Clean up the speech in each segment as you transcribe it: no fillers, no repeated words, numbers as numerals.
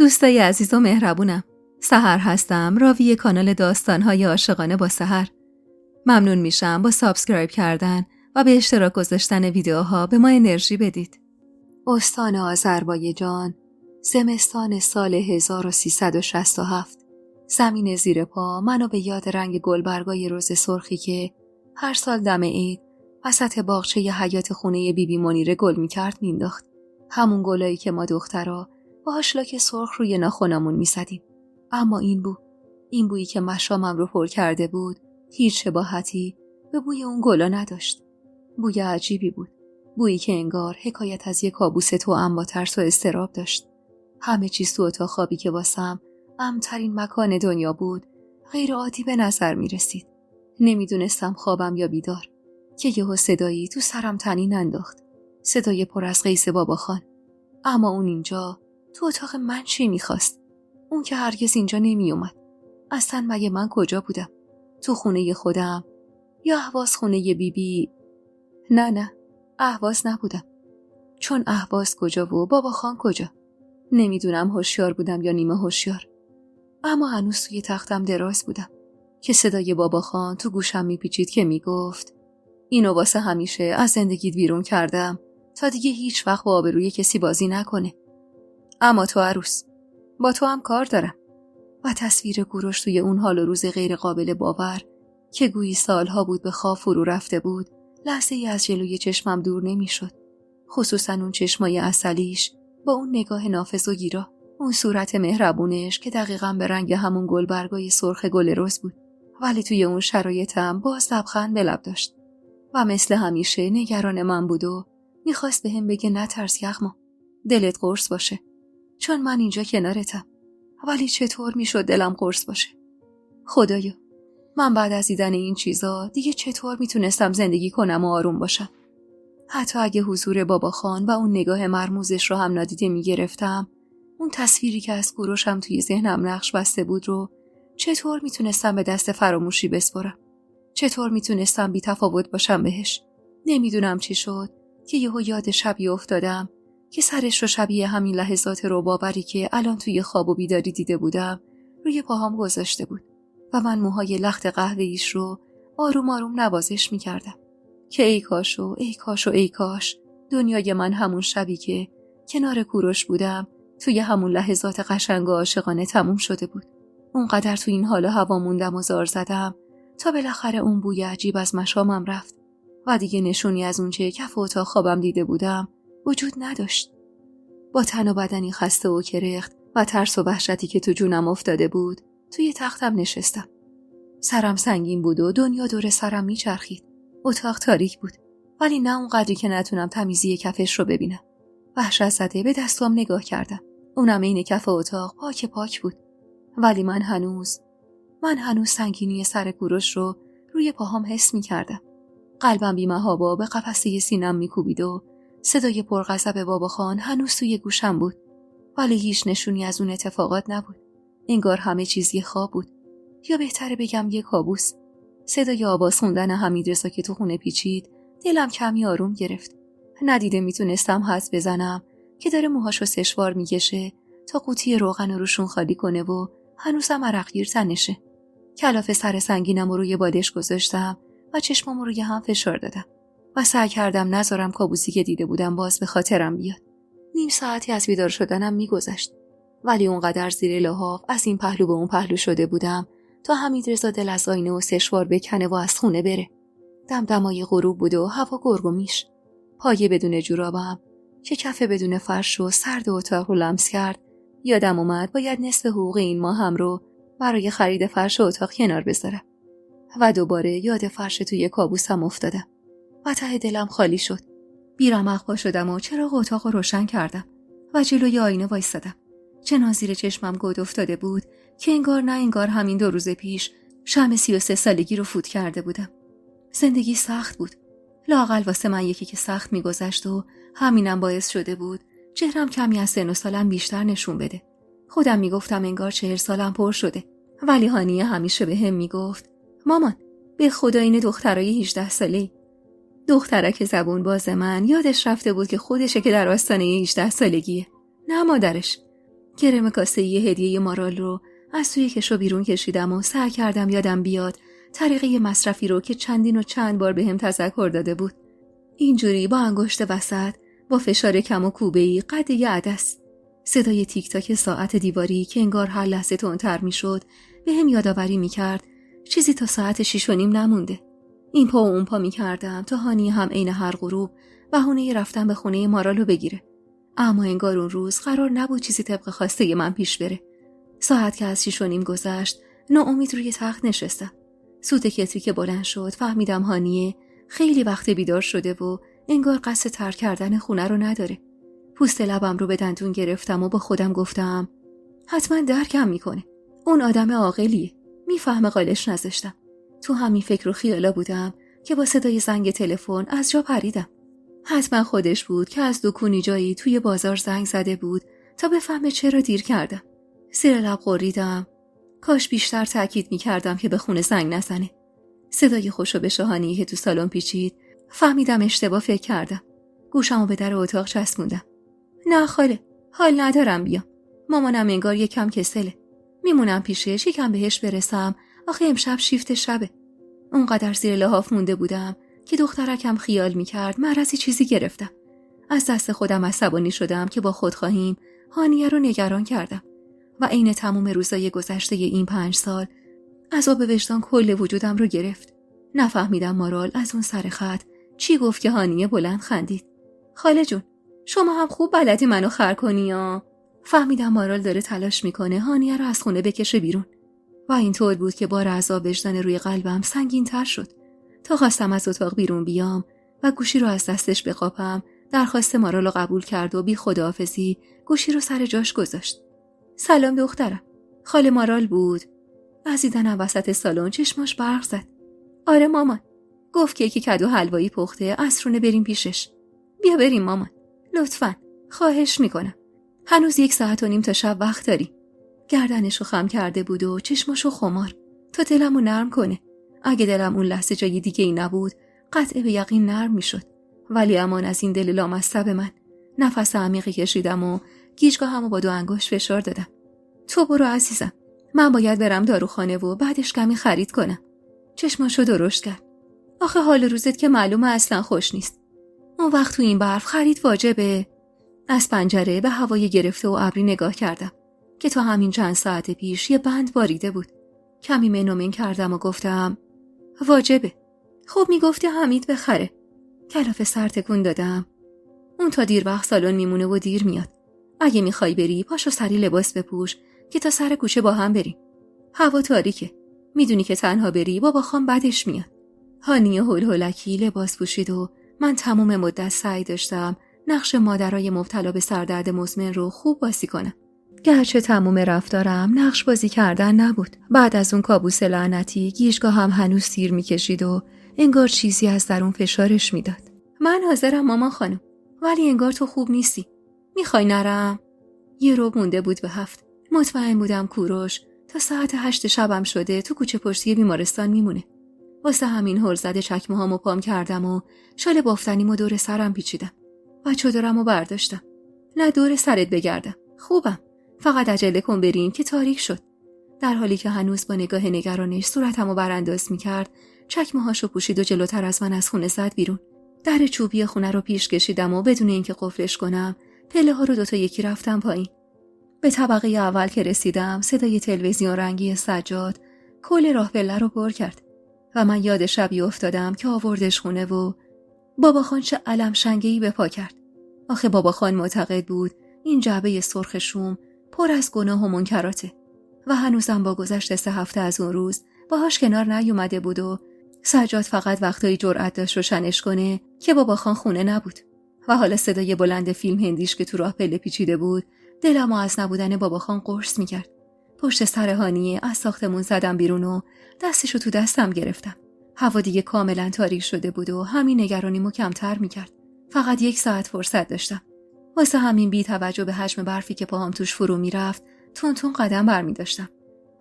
دوستای عزیز و مهربونم، سحر هستم، راوی کانال داستان‌های عاشقانه با سحر. ممنون میشم با سابسکرایب کردن و به اشتراک گذاشتن ویدیوها به ما انرژی بدید. استان آذربایجان، زمستان سال 1367. زمین زیر پا منو به یاد رنگ گلبرگای رز سرخی که هر سال دم عید وسط باغچه ی حیاط خونه بیبی منیره گل میکرد مینداخت. همون گلایی که ما دخترها با لاک سرخ روی ناخنامون میزدیم. اما این بویی که مشامم رو پر کرده بود هیچ شباهتی به بوی اون گلا نداشت. بوی عجیبی بود. بویی که انگار حکایت از یک کابوس توأم با ترس و اضطراب داشت. همه چیز تو اتاق خوابی که واسم امن‌ترین مکان دنیا بود غیر عادی به نظر می رسید. نمیدونستم خوابم یا بیدار که یهو صدایی تو سرم طنین انداخت. صدای پر از قیس باباخان. اما اون اینجا تو اتاق من چی میخواست؟ اون که هرگز اینجا نمی اومد. اصلا مگه من کجا بودم؟ تو خونه خودم یا اهواز خونه بیبی؟ نه اهواز نبودم. چون اهواز کجا و باباخان کجا؟ نمیدونم هوشیار بودم یا نیمه هوشیار. اما هنوز توی تختم دراز بودم که صدای باباخان تو گوشم میپیچید که میگفت اینو واسه همیشه از زندگیت بیرون کردم تا دیگه هیچ وقت با آبروی کسی بازی نکنه. اما تو عروس، با تو هم کار دارم. و تصویر کوروش توی اون حال و روز غیر قابل باور که گویی سالها بود به خواب فرو رفته بود لحظه ای از جلوی چشمم دور نمیشد. خصوصا اون چشمای عسلیش با اون نگاه نافذ و گیرا، اون صورت مهربونش که دقیقاً به رنگ همون گلبرگای سرخ گل رز بود. ولی توی اون شرایطم باز لبخند به لب داشت و مثل همیشه نگران من بود و میخواست بهم بگه نترس یغما، دلت قرص باشه، چون من اینجا کنارتم. ولی چطور میشد دلم قرص باشه؟ خدایا، من بعد از دیدن این چیزا دیگه چطور میتونستم زندگی کنم و آروم باشم؟ حتی اگه حضور باباخان و اون نگاه مرموزش رو هم نادیده میگرفتم، اون تصویری که از کوروشم توی ذهنم نقش بسته بود رو چطور میتونستم به دست فراموشی بسپارم؟ چطور میتونستم بی تفاوت باشم بهش؟ نمیدونم چی شد که یهو یاد شبی افتادم که سرش رو شبیه همین لحظات ربابری که الان توی خواب و بیداری دیده بودم روی پاهام گذاشته بود و من موهای لخت قهوه‌ایش رو آروم آروم نوازش میکردم که ای کاش و ای کاش و ای کاش دنیای من همون شبی که کنار کوروش بودم توی همون لحظات قشنگ و عاشقانه تموم شده بود. اونقدر تو این حال و هوا موندم و زار زدم تا بالاخره اون بوی عجیب از مشامم رفت و دیگه نشونی از اونچه کف اتاق خوابم دیده بودم وجود نداشت. با تن و بدنی خسته و کرخت و ترس و وحشتی که تو جونم افتاده بود توی تختم نشستم. سرم سنگین بود و دنیا دور سرم میچرخید. اتاق تاریک بود ولی نه اونقدری که نتونم تمیزی کفش رو ببینم. وحشت زده به دستام نگاه کردم. اونم این کف اتاق پاک بود. ولی من هنوز سنگینی سر کوروش رو روی پاهام حس می‌کردم. قلبم بی‌محابا به قفسه سینم می‌کوبید و صدای پرغضب باباخان هنوز توی گوشم بود. ولی هیچ نشونی از اون اتفاقات نبود. انگار همه چیز یه خواب بود. یا بهتره بگم یه کابوس. صدای آواز خوندن حمیدرضا که تو خونه پیچید دلم کمی آروم گرفت. ندیده میتونستم حدس بزنم که داره موهاشو سشوار میکشه تا قوطی روغن رو روشون خالی کنه و هنوزم عرقگیر تنشه. کلافه سر سنگینم رو روی بادش گذاشتم و چشمام روی هم فشار دادم و سعی کردم نذارم کابوسی که دیده بودم باز به خاطرم بیاد. نیم ساعتی از بیدار شدنم میگذشت ولی اونقدر زیر لحاف از این پهلو به اون پهلو شده بودم تا حمیدرضا دل از آینه و سشوار بکنه و از خونه بره. دمدمای غروب بود و هوا گرگ و میش. پایه بدون جورابم که کف بدون فرش و سرد اتاق رو لمس کرد یادم اومد باید نصف حقوق این ماه هم رو برای خرید فرش اتاق کنار بذارم و دوباره یاد فرش توی کابوسم افتادم و ته دلم خالی شد. بیرمق پا شدم و چراغ اتاق رو روشن کردم و جلوی آینه وایسادم. چنان زیر چشمم گود افتاده بود که انگار نه انگار همین 2 روز پیش شم 33 سالگی رو فوت کرده بودم. زندگی سخت بود. لااقل واسه من یکی که سخت میگذشت و همینم باعث شده بود چهرم کمی از سن و سالم بیشتر نشون بده. خودم میگفتم انگار 40 سالم پر شده. ولی هانیه همیشه به هم میگفت مامان به خدا این دخترای 18 ساله. دخترک زبون باز من یادش رفته بود که خودشه که در آستانه 18 سالگیه، نه مادرش. کرم کاسه‌ای هدیه مارال رو از توی کشو بیرون کشیدم و سعی کردم یادم بیاد طریقه مصرفی رو که چندین و چند بار بهم تذکر داده بود. اینجوری با انگشت وسط با فشار کم و کوبه‌ای قد یه عدس. صدای تیک تاک ساعت دیواری که انگار هر لحظه تندتر میشد بهم یادآوری میکرد چیزی تا ساعت 6:30 نمونده. این پا و اون پا میکردم تا هانیه هم عین هر غروب بهونه رفتن به خونه مارالو بگیره. اما انگار اون روز قرار نبود چیزی طبق خواسته من پیش بره. ساعت که از 6:30 گذشت ناامید روی تخت نشستم. سوت کتری که بلند شد فهمیدم هانیه خیلی وقت بیدار شده و انگار قصد ترک کردن خونه رو نداره. پوست لبم رو به دندون گرفتم و با خودم گفتم حتما درکم میکنه. اون آدم عاقلیه. میفهمه قالش نذاشتم. تو همین فکر و خیالا بودم که با صدای زنگ تلفن از جا پریدم. حتما خودش بود که از دکونی جایی توی بازار زنگ زده بود تا بفهمه چرا دیر کردم. زیر لب غریدم. کاش بیشتر تأکید میکردم که به خونه زنگ نزنه. صدای خوشو به شهانی که تو سالن پیچید فهمیدم اشتباه فکر کردم. گوشمو به در اتاق چسبوندم. نه خاله، حال ندارم بیام. مامانم انگار یکم کسله. میمونم پیشش یکم بهش برسم. آخه امشب شیفت شبه. اونقدر زیر لحاف مونده بودم که دخترکم خیال میکرد مرضی چیزی گرفتم. از دست خودم عصبانی شدم که با خودخواهیم هانیه رو نگران کردم و عین تمام روزای گذشته این 5 سال عذاب وجدان کل وجودم رو گرفت. نفهمیدم مارال از اون سر خط چی گفت که هانیه بلند خندید. خاله جون، شما هم خوب بلدی منو خر کنی یا؟ فهمیدم مارال داره تلاش میکنه هانیه رو از خونه بکشه بیرون و اینطور بود که بار عذاب وجدان روی قلبم سنگین تر شد. تا خواستم از اتاق بیرون بیام و گوشی رو از دستش بقاپم درخواست مارال رو قبول کرد و بی خداحافظی گوشی رو سر جاش گذاشت. سلام دخترم. خاله مارال بود. از دیدنم وسط سالن چشماش برق زد. آره مامان. گفت که کدو حلوایی پخته عصرونه بریم پیشش. بیا بریم مامان. لطفاً. خواهش میکنم. هنوز 1.5 ساعت تا شب وقت داری. گردنشو خم کرده بود و چشماشو خمار تا دلمو نرم کنه. اگه دلم اون لحظه جای دیگه ای نبود قطع به یقین نرم میشد. ولی امان از این دل لامصب من. نفس عمیقی کشیدم و گیجگاهمو با 2 انگشت فشار دادم. تو برو عزیزم. من باید برم داروخانه و بعدش کمی خرید کنم. چشماشو درشت کرد. آخه حال روزت که معلومه اصلا خوش نیست. اون وقت تو این برف خرید واجبه. از پنجره به هوای گرفته و ابری نگاه کردم که تا همین چند ساعت پیش یه بند باریده بود. کمی منومن کردم و گفتم واجبه. خب میگفتی حمید بخره. کلاف سر تکون دادم. اون تا دیر وقت سالن میمونه و دیر میاد. اگه میخوای بری پاشو سری لباس بپوش که تا سر کوچه با هم بریم. هوا تاریکه. میدونی که تنها بری بابا خان بعدش میاد. هانیه هول هولکی لباس پوشید و من تمام مدت سعی داشتم نقش مادرای مبتلا به سردرد مزمن رو خوب بازی کنم. گرچه تمام رفتارم نقش بازی کردن نبود. بعد از اون کابوس لعنتی گیجگاه هم هنوز سیر میکشید و انگار چیزی از درون فشارش میداد. من حاضرم مامان خانم، ولی انگار تو خوب نیستی. میخوای نرم؟ یه رو مونده بود به 7. مطمئن بودم کوروش تا ساعت 8 شبم شده تو کوچه پشتی بیمارستان میمونه. واسه همین هول زده چکمه‌هامو پام کردم و شال بافتنیمو دور سرم پیچیدم و چادرمو برداشتم. نه دور سرت بگردم. خوبم. فقط عجله کن بریم که تاریک شد. در حالی که هنوز با نگاه نگرانش صورتمو برانداز میکرد، چکمه‌هاشو پوشید و جلوتر از من از خونه زد بیرون. در چوبی خونه رو پیش کشیدم و بدون اینکه قفلش کنم، پله‌ها رو 2 تا یکی رفتم پایین. به طبقه اول که رسیدم، صدای تلویزیون رنگی سجاد کل راه پله رو پر کرد و من یاد شبی افتادم که آوردش خونه و بابا خان چه علم شنگه‌ای به پا کرد. آخه بابا خان معتقد بود این جعبه سرخ شوم پر از گناه و منکراته و هنوزم با گذشت 3 هفته از اون روز باهاش کنار نیومده بود و سجاد فقط وقتایی جرأت داشت روشنش کنه که بابا خان خونه نبود. و حالا صدای بلند فیلم هندیش که تو راه پله پیچیده بود دلمو از نبودن بابا خان قرص میکرد. پشت سر هانیه از ساختمون زدم بیرون و دستشو تو دستم گرفتم. هوا دیگه کاملا تاریک شده بود و همین نگرانیمو کمتر میکرد. فقط 1 ساعت فرصت داشتم. واسه همین بی توجه به حجم برفی که پاهام توش فرو میرفت تون تون قدم برمی داشتم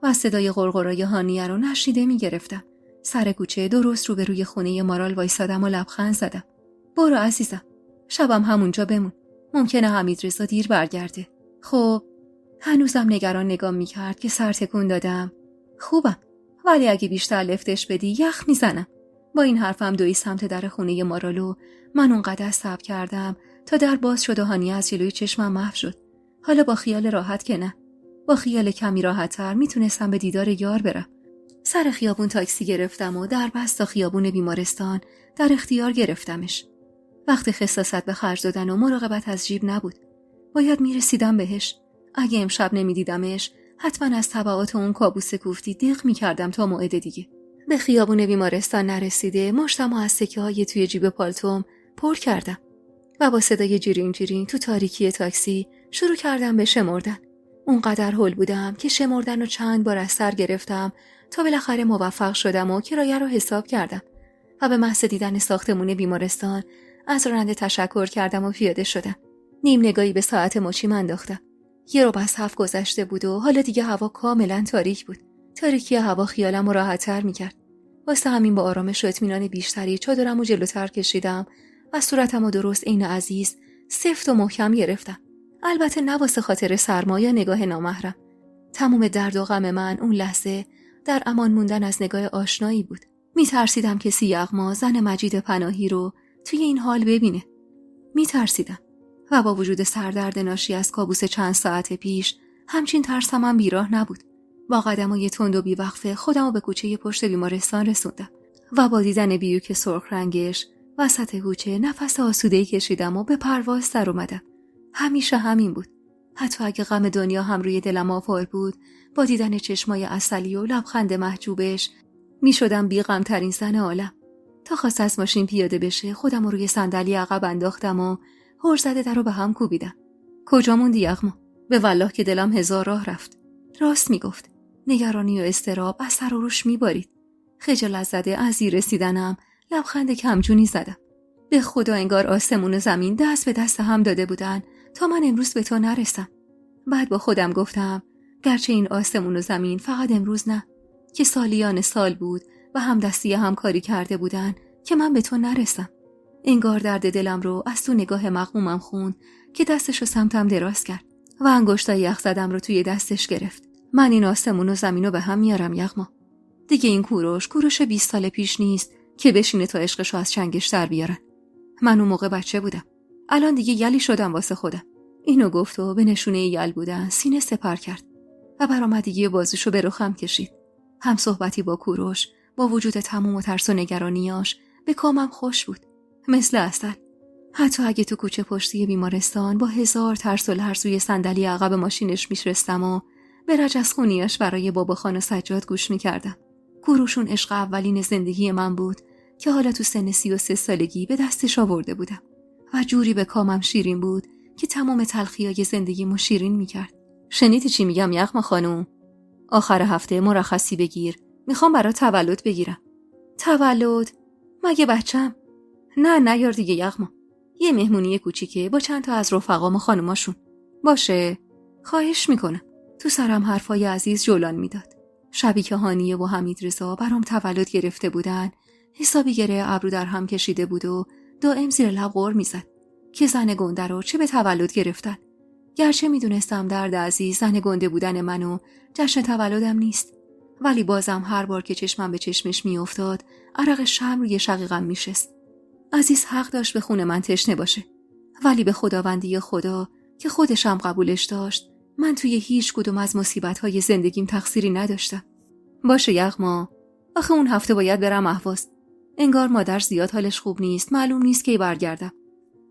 و صدای غرغرای هانیه رو نشنیده میگرفتم. سر کوچه درست روبروی خونه مارال وایسادم و لبخند زدم. برو عزیزم. شبم همونجا بمون. ممکنه حمیدرضا دیر برگرده. خب هنوزم نگران نگام میکرد که سر تکون دادم. خوبم، ولی اگه بیشتر لفتش بدی یخ میزنم. با این حرفم دوی سمت در خونه مارالو. من اونقدر صبر کردم تا در باز شد و هانیه از جلوی چشمم محو شد. حالا با خیال راحت که نه، با خیال کمی راحت‌تر میتونستم به دیدار یار برم. سر خیابون تاکسی گرفتم و در بست تا خیابون بیمارستان در اختیار گرفتمش. وقت خصاصت به خرج دادن و مراقبت از جیب نبود. باید میرسیدم بهش. اگه امشب نمیدیدمش حتما از تبعات اون کابوس کوفتی دق میکردم تا موعد دیگه. به خیابون بیمارستان نرسیده مشتم و از سکه های توی جیب پالتوم پر کردم و با صدای جیرین جیرین تو تاریکی تاکسی شروع کردم به شمردن. اونقدر هول بودم که شمردن رو چند بار از سر گرفتم تا بالاخره موفق شدم و کرایه رو حساب کردم و به محض دیدن ساختمون بیمارستان از راننده تشکر کردم و پیاده شدم. نیم نگاهی به ساعت مچیم انداختم. 6:07 گذشته بود و حالا دیگه هوا کاملا تاریک بود. تاریکی هوا خیالم رو راحت‌تر می‌کرد. واسه همین با آرامش و اطمینان بیشتری چادرمو جلوتر کشیدم و صورتمو درست عین عزیز سفت و محکم گرفتم. البته نه واسه خاطر سرما یا نگاه نامحرم. تمام درد و غم من اون لحظه در امان موندن از نگاه آشنایی بود. میترسیدم که یغما زن مجید پناهی رو توی این حال ببینه. میترسیدم و با وجود سردرد ناشی از کابوس چند ساعت پیش همچین ترسم هم بیراه نبود. با قدمای تند و بیوقفه خودمو به کوچه پشت بیمارستان رسوندم و با دیدن بیوک سرخ رنگش وسط کوچه نفس آسوده‌ای کشیدم و به پرواز در اومدم. همیشه همین بود. حتی اگه غم دنیا هم روی دلم آوار بود، با دیدن چشمای عسلی و لبخند محجوبش می شدم بی غم ترین زن عالم. تا خواست از ماشین پیاده بشه خودم رو روی صندلی عقب انداختم و هر زده در رو به هم کوبیدم. کجا موندی یغما؟ به والله که دلم هزار راه رفت. راست می گفت. نگرانی و اضطراب از سر و روش می بارید. خجالت زده از زیر رسیدنم لبخند کمجونی زدم. به خدا انگار آسمون و زمین دست به دست هم داده بودن تا من امروز به تو نرسم. بعد با خودم گفتم گرچه این آسمون و زمین فقط امروز نه، که سالیان سال بود و همدستی همکاری کرده بودن که من به تو نرسم. انگار درد دلم رو از تو نگاه مغمومم خوند که دستشو سمتم دراز کرد و انگشتای یخ زدم رو توی دستش گرفت. من این آسمون و زمینو به هم میارم یغما. دیگه این کوروش 20 سال پیش نیست که بشینه تا عشقشو از چنگش در بیارن. من اون موقع بچه بودم. الان دیگه یلی شدم واسه خودم. اینو گفت و به نشونه یل بودن سینه سپر کرد و برآمدگی بازوشو به رخم کشید. هم صحبتی با کوروش با وجود تمام و ترس و نگرانیاش به کامم خوش بود. مثل عسل. حتی اگه تو کوچه پشتی بیمارستان با هزار ترس و لرز روی صندلی عقب ماشینش میشستم و به رجزخونیاش برای بابا خان و سجاد گوش میکردم. کوروشون عشق اولین زندگی من بود که حالا تو سن 33 سالگی به دستش آورده بودم و جوری به کامم شیرین بود که تمام تلخیای زندگیمو شیرین میکرد. شنیدی چی میگم یغما خانوم؟ آخر هفته مرخصی بگیر. میخوام برای تولد بگیرم. تولد؟ مگه بچم؟ نه یار دیگه یغما. یه مهمونی کوچیکه با چند تا از رفقام و خانوماشون. باشه؟ خواهش میکنم. تو سرم حرفای عزیز جولان میداد. شبی که هانیه و حمید رضا برام تولد گرفته بودن، حسابی گره ابرو در هم کشیده بود و دائم زیر لب غر میزد که زن گنده رو چه به تولد گرفتن. گرچه میدونستم درد عزیز زن گنده بودن منو جشن تولدم نیست، ولی بازم هر بار که چشمم به چشمش میافتاد عرق شرم روی شقیقم میشست. عزیز حق داشت به خون من تشنه باشه، ولی به خداوندی خدا که خودشم قبولش داشت من توی هیچ کدوم از مصیبت‌های زندگیم تقصیری نداشتم. باشه یغما، آخه اون هفته باید برم اهواز. انگار مادر زیاد حالش خوب نیست، معلوم نیست کی برگردم.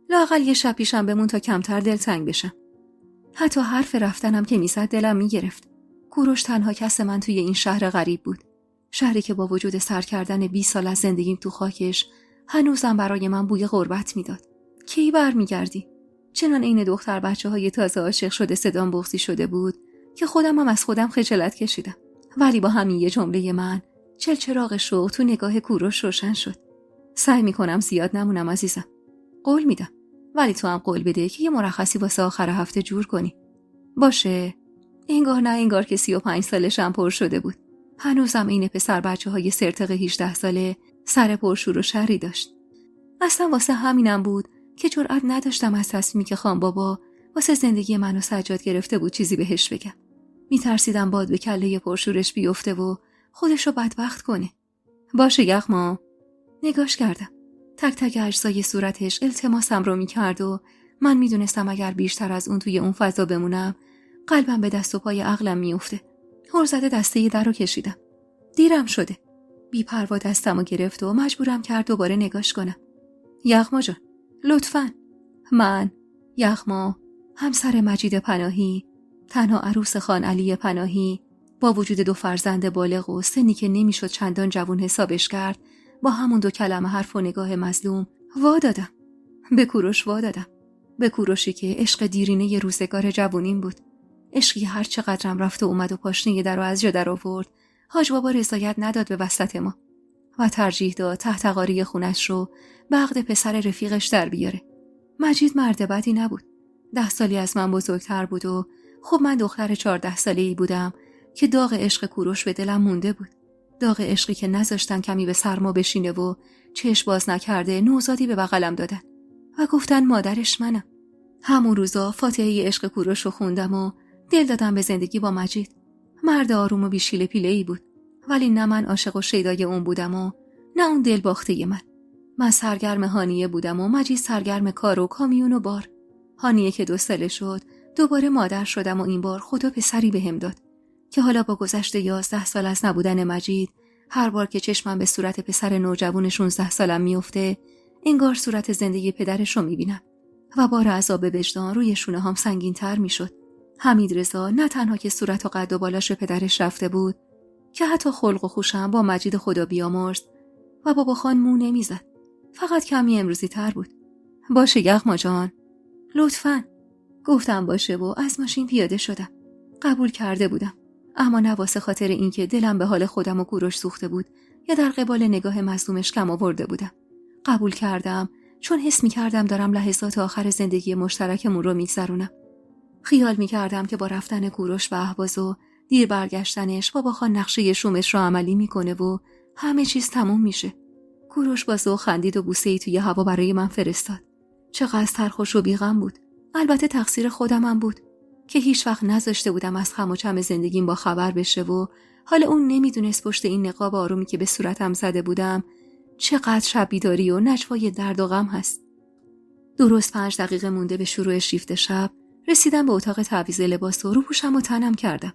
لااقل یه شب پیشم بمون تا کمتر دلتنگ بشم. حتی حرف رفتنم که میزد دلم میگرفت. کوروش تنها کس من توی این شهر غریب بود. شهری که با وجود سر کردن 20 سال از زندگیم تو خاکش هنوزم برای من بوی غربت میداد. کی برمیگردی؟ چنان عین دختر بچه‌های تازه عاشق شده صدام بغضی شده بود که خودم هم از خودم خجالت کشیدم. ولی با همین یه جمله من چلچراغ شوق تو نگاه کوروش روشن شد. سعی میکنم زیاد نمونم عزیزم. قول میدم. ولی تو هم قول بده که یه مرخصی واسه آخر هفته جور کنی. باشه. انگار نه انگار که 35 سالشم پر شده بود. هنوزم این پسر بچه‌های سرتق 18 ساله سر پرشور و شری داشت. اصلا واسه همینم بود که جرئت نداشتم از تصمیمی که خان بابا واسه زندگی من و سجاد گرفته بود چیزی بهش بگم. میترسیدم باد به کله پرشورش بیفته و خودشو بدبخت کنه. باشه یغما. نگاش کردم. تک تک اجزای صورتش التماسم رو میکرد و من میدونستم اگر بیشتر از اون توی اون فضا بمونم قلبم به دست و پای عقلم میفته. هرزده دسته در رو کشیدم. دیرم شده. بی پروا دستمو گرفت و مجبورم کرد دوباره نگاش کنم. یغما جان، لطفاً. من، یغما، همسر مجید پناهی، تنها عروس خان علی پناهی، با وجود 2 فرزند بالغ و سنی که نمیشد چندان جوان حسابش کرد، با همون 2 کلمه حرف و نگاه مظلوم وا دادم. به کوروش وا دادم. به کوروشی که عشق دیرینه روزگار جوونیم بود. عشقی هر چقدرم رفت و اومد و پاشنه در رو از جا در آورد، حاج بابا رضایت نداد به وسط ما و ترجیح داد تحت قاری خونش رو به عقد پسر رفیقش در بیاره. مجید مرد بدی نبود. 10 سالی از من بزرگتر بود و خب من دختر 14 ساله‌ای بودم که داغ عشق کوروش به دلم مونده بود. داغ عشقی که نذاشتن کمی به سرما بشینه و چشم باز نکرده نوزادی به بغلم دادن و گفتن مادرش منم. همون روزا فاتحه عشق کوروش رو خوندم و دل دادم به زندگی با مجید. مرد آروم و بیشیل پیله‌ای بود، ولی نه من عاشق و شیدای اون بودم و نه اون دل باخته من سرگرم هانیه بودم و مجید سرگرم کار و کامیون و بار. هانیه که 2 ساله شد دوباره مادر شدم و این بار خدا پسری بهم داد که حالا با گذشت 11 سال از نبودن مجید هر بار که چشمم به صورت پسر نوجوان 16 سالم میفته انگار صورت زندگی پدرش رو میبینم و بار عذاب وجدان روی شونه هم سنگین تر میشد. حمید رضا نه تنها که صورت و قد و بالاش پدرش رفته بود که حتی خلق و خوشم با مجید خدا بیامرز و بابا خان مو نمیزد. فقط کمی امروزی تر بود. باشه یغما جان، لطفاً. گفتم باشه و از ماشین پیاده شدم. قبول کرده بودم، اما نه واسه خاطر اینکه دلم به حال خودم و کوروش سوخته بود یا در قبال نگاه مظلومش کم آورده بودم. قبول کردم چون حس می‌کردم دارم لحظات آخر زندگی مشترکمون رو می‌گذرونم. خیال می‌کردم که با رفتن کوروش به اهواز و دیر برگشتنش بابا خان نقشه شومش رو عملی می‌کنه و همه چیز تموم میشه. کوروش با ذوق خندید و بوسه‌ای توی هوا برای من فرستاد. چقدر سرخوش و بی‌غم بود. البته تقصیر خودمم بود که هیچ وقت نذاشته بودم از خم و چم زندگیم با خبر بشه و حالا اون نمیدونست پشت این نقاب آرومی که به صورتم زده بودم چقدر شب بیداری و نجوای درد و غم هست. درست 5 دقیقه مونده به شروع شیفت شب رسیدم به اتاق تعویض لباس و روپوشم و تنم کردم.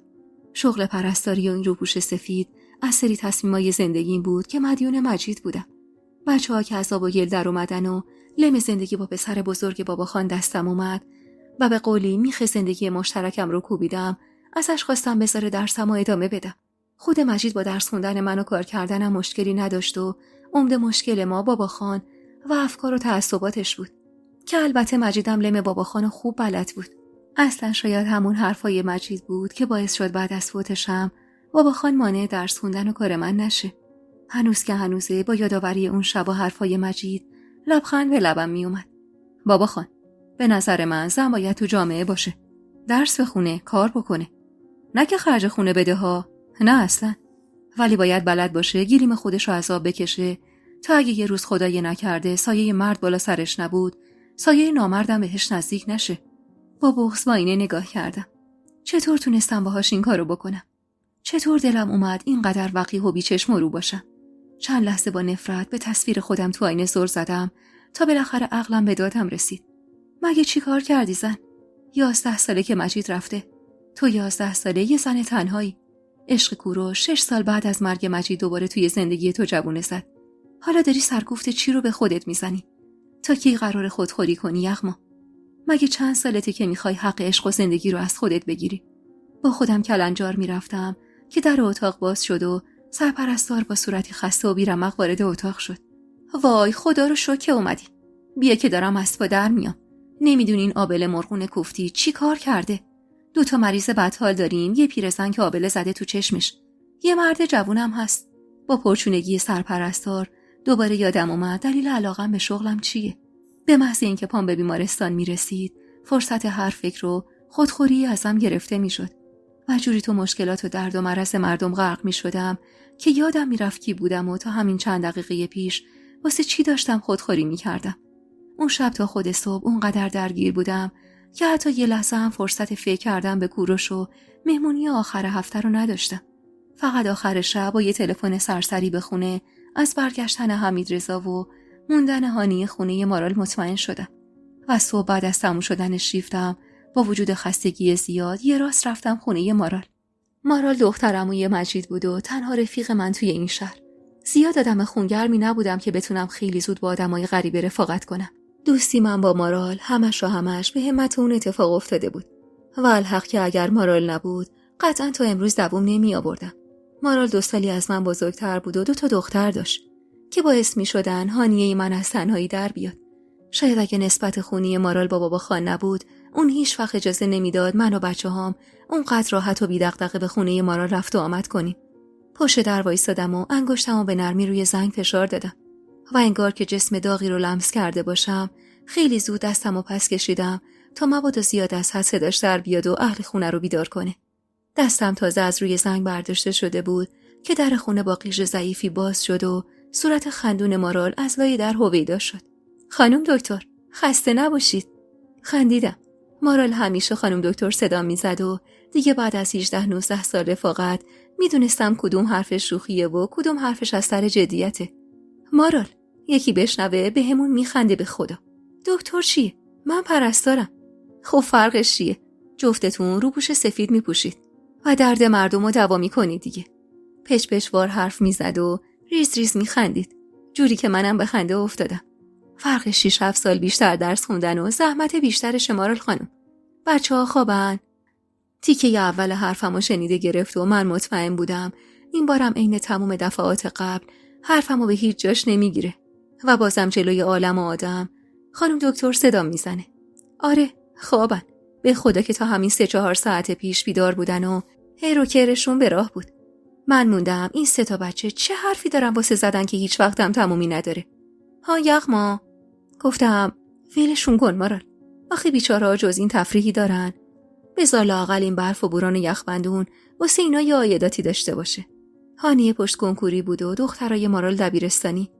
شغل پرستاری و این روپوش سفید از سری تصمیمای زندگیم بود که مدیون مجید بودم. بچه‌ها که از آب و گل در اومدن و لم زندگی با پسر بزرگ بابا خان دستم اومد و به قولی میخ زندگی مشترکم رو کوبیدم، ازش خواستم بذاره درسم و ادامه بدم. خود مجید با درس خوندن من و کار کردنم مشکلی نداشت و عمده مشکل ما بابا خان و افکار و تعصباتش بود که البته مجیدم لم بابا خان خوب بلد بود. اصلا شاید همون حرفای مجید بود که باعث شد بعد از فوتشم بابا خان مانع درس خوندن و کار من نشه. هنوز که هنوزه با یادآوری اون شب و حرفای مجید لبخند به لبم می اومد. بابا خان، به نظر من زن باید تو جامعه باشه. درس بخونه، کار بکنه. نه که خرج خونه بده ها، نه اصلا. ولی باید بلد باشه گیریم خودش رو عذاب بکشه تا اگه یه روز خدای نکرده سایه مرد بالا سرش نبود، سایه نامردم بهش نزدیک نشه. با بغض با اینه نگاه کردم. چطور تونستم باهاش این کارو بکنم؟ چطور دلم اومد اینقدر وقیح و بیچشم رو باشم؟ چند لحظه با نفرت به تصویر خودم تو آینه زل زدم تا بالاخره عقلم به دادم رسید. مگه چی کار کردی زن؟ 11 ساله که مجید رفته. تو 11 ساله یه زن تنهایی. عشق کوروش 6 سال بعد از مرگ مجید دوباره توی زندگی تو جوونه زد. حالا داری سرکوفت چی رو به خودت میزنی؟ تا کی قرار خودخوری کنی یغما؟ مگه چند سالته که میخوای حق عشق و زندگی رو از خودت بگیری؟ با خودم کلنجار میرفتم که در اتاق باز شد و سرپرستار با صورتی خسته و بیرمق وارد اتاق شد. وای خدا رو شکر که اومدی. بیا که دارم از پا در میام. نمیدونی این آبله مرغون کوفتی چی کار کرده؟ 2 مریض بدحال داریم، یه پیرزن که آبله زده تو چشمش. یه مرد جوونم هست. با پرچونگی سرپرستار دوباره یادم اومد دلیل علاقم به شغلم چیه. به محض اینکه پام به بیمارستان میرسید، فرصت هر فکر و خودخوری ازم گرفته میشد. و جوری تو مشکلات و درد و مرض مردم غرق میشدم که یادم میرفت کی بودم و تا همین چند دقیقه پیش واسه چی داشتم خودخوری میکردم. اون شب تا خود صبح اونقدر درگیر بودم یا حتی یه لحظه هم فرصت فکر کردن به کوروش و مهمونی آخر هفته رو نداشتم. فقط آخر شب با یه تلفن سرسری به خونه از برگشتن حمیدرضا و موندن هانی خونه مارال مطمئن شدم و صبح بعد از تموم شدن شیفتم با وجود خستگی زیاد یه راست رفتم خونه مارال. مارال دختر عموی مجید بود و تنها رفیق من توی این شهر. زیاد آدم خونگرمی نبودم که بتونم خیلی زود با آدمای غریبه رفاقت کنم. دوستی من با مارال همش به همت اون اتفاق افتاده بود. و الحق که اگر مارال نبود قطعا تا امروز دوام نمی آوردم. مارال 2 سالی از من بزرگتر بود و 2 تا دختر داشت که باعث می شدن هانیه من از تنهایی در بیاد. شاید اگه نسبت خونی مارال با بابا خان نبود، اون هیچ وقت اجازه نمیداد من و بچه‌هام اونقدر راحت و بی‌دغدغه به خونه مارال رفت و آمد کنیم. پشت در وایسادم و انگشتمو به نرمی روی زنگ فشار دادم و انگار که جسم داغی رو لمس کرده باشم، خیلی زود دستمو پس کشیدم تا مبادا زیاد از حد صداش در بیاد و اهل خونه رو بیدار کنه. دستم تازه از روی زنگ برداشته شده بود که در خونه با قیژ ضعیفی باز شد و صورت خندون مارال از لای در هویدا شد. خانم دکتر، خسته نباشید. خندیدم. مارال همیشه خانم دکتر صدا میزد و دیگه بعد از 18-19 سال رفاقت میدونستم کدوم حرفش شوخیه و کدوم حرفش از سر جدیته. مارال، یکی بشنوه به همون میخنده به خدا. دکتر چیه؟ من پرستارم. خب فرقش چیه؟ جفتتون روپوش سفید میپوشید و درد مردم رو دوا میکنید دیگه. پچ‌پچ‌وار حرف میزد و ریز ریز میخندید، جوری که منم به خنده افتادم. فرقش 6-7 سال بیشتر درس خوندن و زحمت بیشتر مارال خانم. بچه‌ها خوابن؟ تیکه اول حرفمو شنیده گرفت و من مطمئن بودم این بارم عین تمام دفعات قبل حرفمو به هیچ جاش نمیگیره و بازم جلوی عالم و آدم خانم دکتر صدا میزنه. آره خوابن، به خدا که تا همین 3-4 ساعت پیش بیدار بودن و هیروکرشون به راه بود. من موندم این 3 تا بچه چه حرفی دارن واسه زدن که هیچ وقتم تمومی نداره. ها یخما، گفتم ولشون کن مارال، آخه بیچاره‌ها جز این تفریحی دارن؟ بذار لااقل این برف و بوران یخبندون واسه اینا یه عایداتی داشته باشه. هانیه پشت کنکوری بود و دخترای مارال دبیرستانی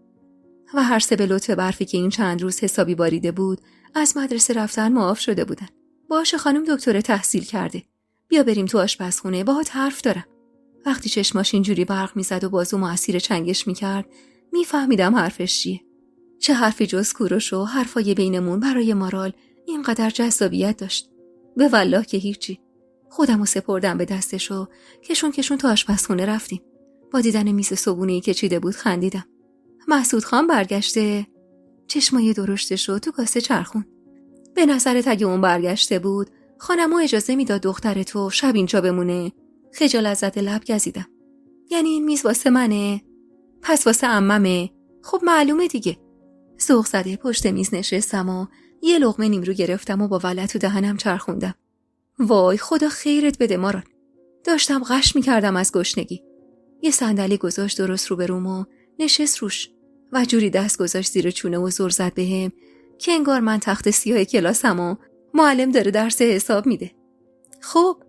و هر 3 به لطف برفی که این چند روز حسابی باریده بود از مدرسه رفتن معاف شده بودن. باشه خانم دکتر تحصیل کرده، بیا بریم تو آشپزخونه باهات حرف دارم. وقتی چشماش اینجوری برق میزد و بازومو اسیر چنگش میکرد میفهمیدم حرفش چیه. چه حرفی جز کوروش و حرفای بینمون برای مارال اینقدر جذابیت داشت؟ به والله که هیچی. خودمو سپردم به دستش و کشون تا آشپزخونه رفتیم. با دیدن میز صبونه‌ای که چیده بود خندیدم. مسعود خان برگشته؟ چشمای درشتش رو تو کاسه چرخون. به نظرت اگه اون برگشته بود خانمو اجازه میداد دختر تو شب اینجا بمونه؟ خجالت زده لب گزیدم. یعنی این میز واسه منه؟ پس واسه عممه؟ خب معلومه دیگه. ذوق زده پشت میز نشستم و یه لقمه نیمرو گرفتم و با ولع تو دهنم چرخوندم. وای خدا خیرت بده مارال. داشتم غش میکردم از گشنگی. یه صندلی گذاشت درست روبروم و نشست روش و جوری دست گذاشت زیر چونه و زل زد بهم که انگار من تخت سیاه کلاسم و معلم داره درس حساب میده. خب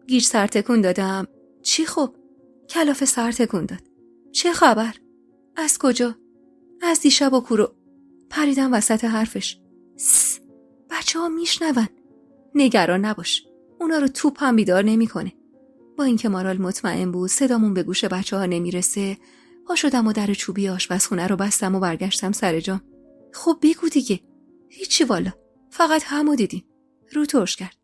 گیج سر تکون دادم. چی خب؟ کلافه سر تکون داد. چه خبر؟ از کجا؟ از دیشب و کورو. پریدم وسط حرفش. بچه ها میشنون. نگران نباش، اونا رو توپ هم بیدار نمی کنه. با اینکه مارال مطمئن بود صدامون به گوش بچه ها نمیرسه، پا شدم و در چوبی آشپزخونه رو بستم و برگشتم سر جام. خب بگو دیگه. هیچی والا، فقط همو دیدیم. رو ترش کرد.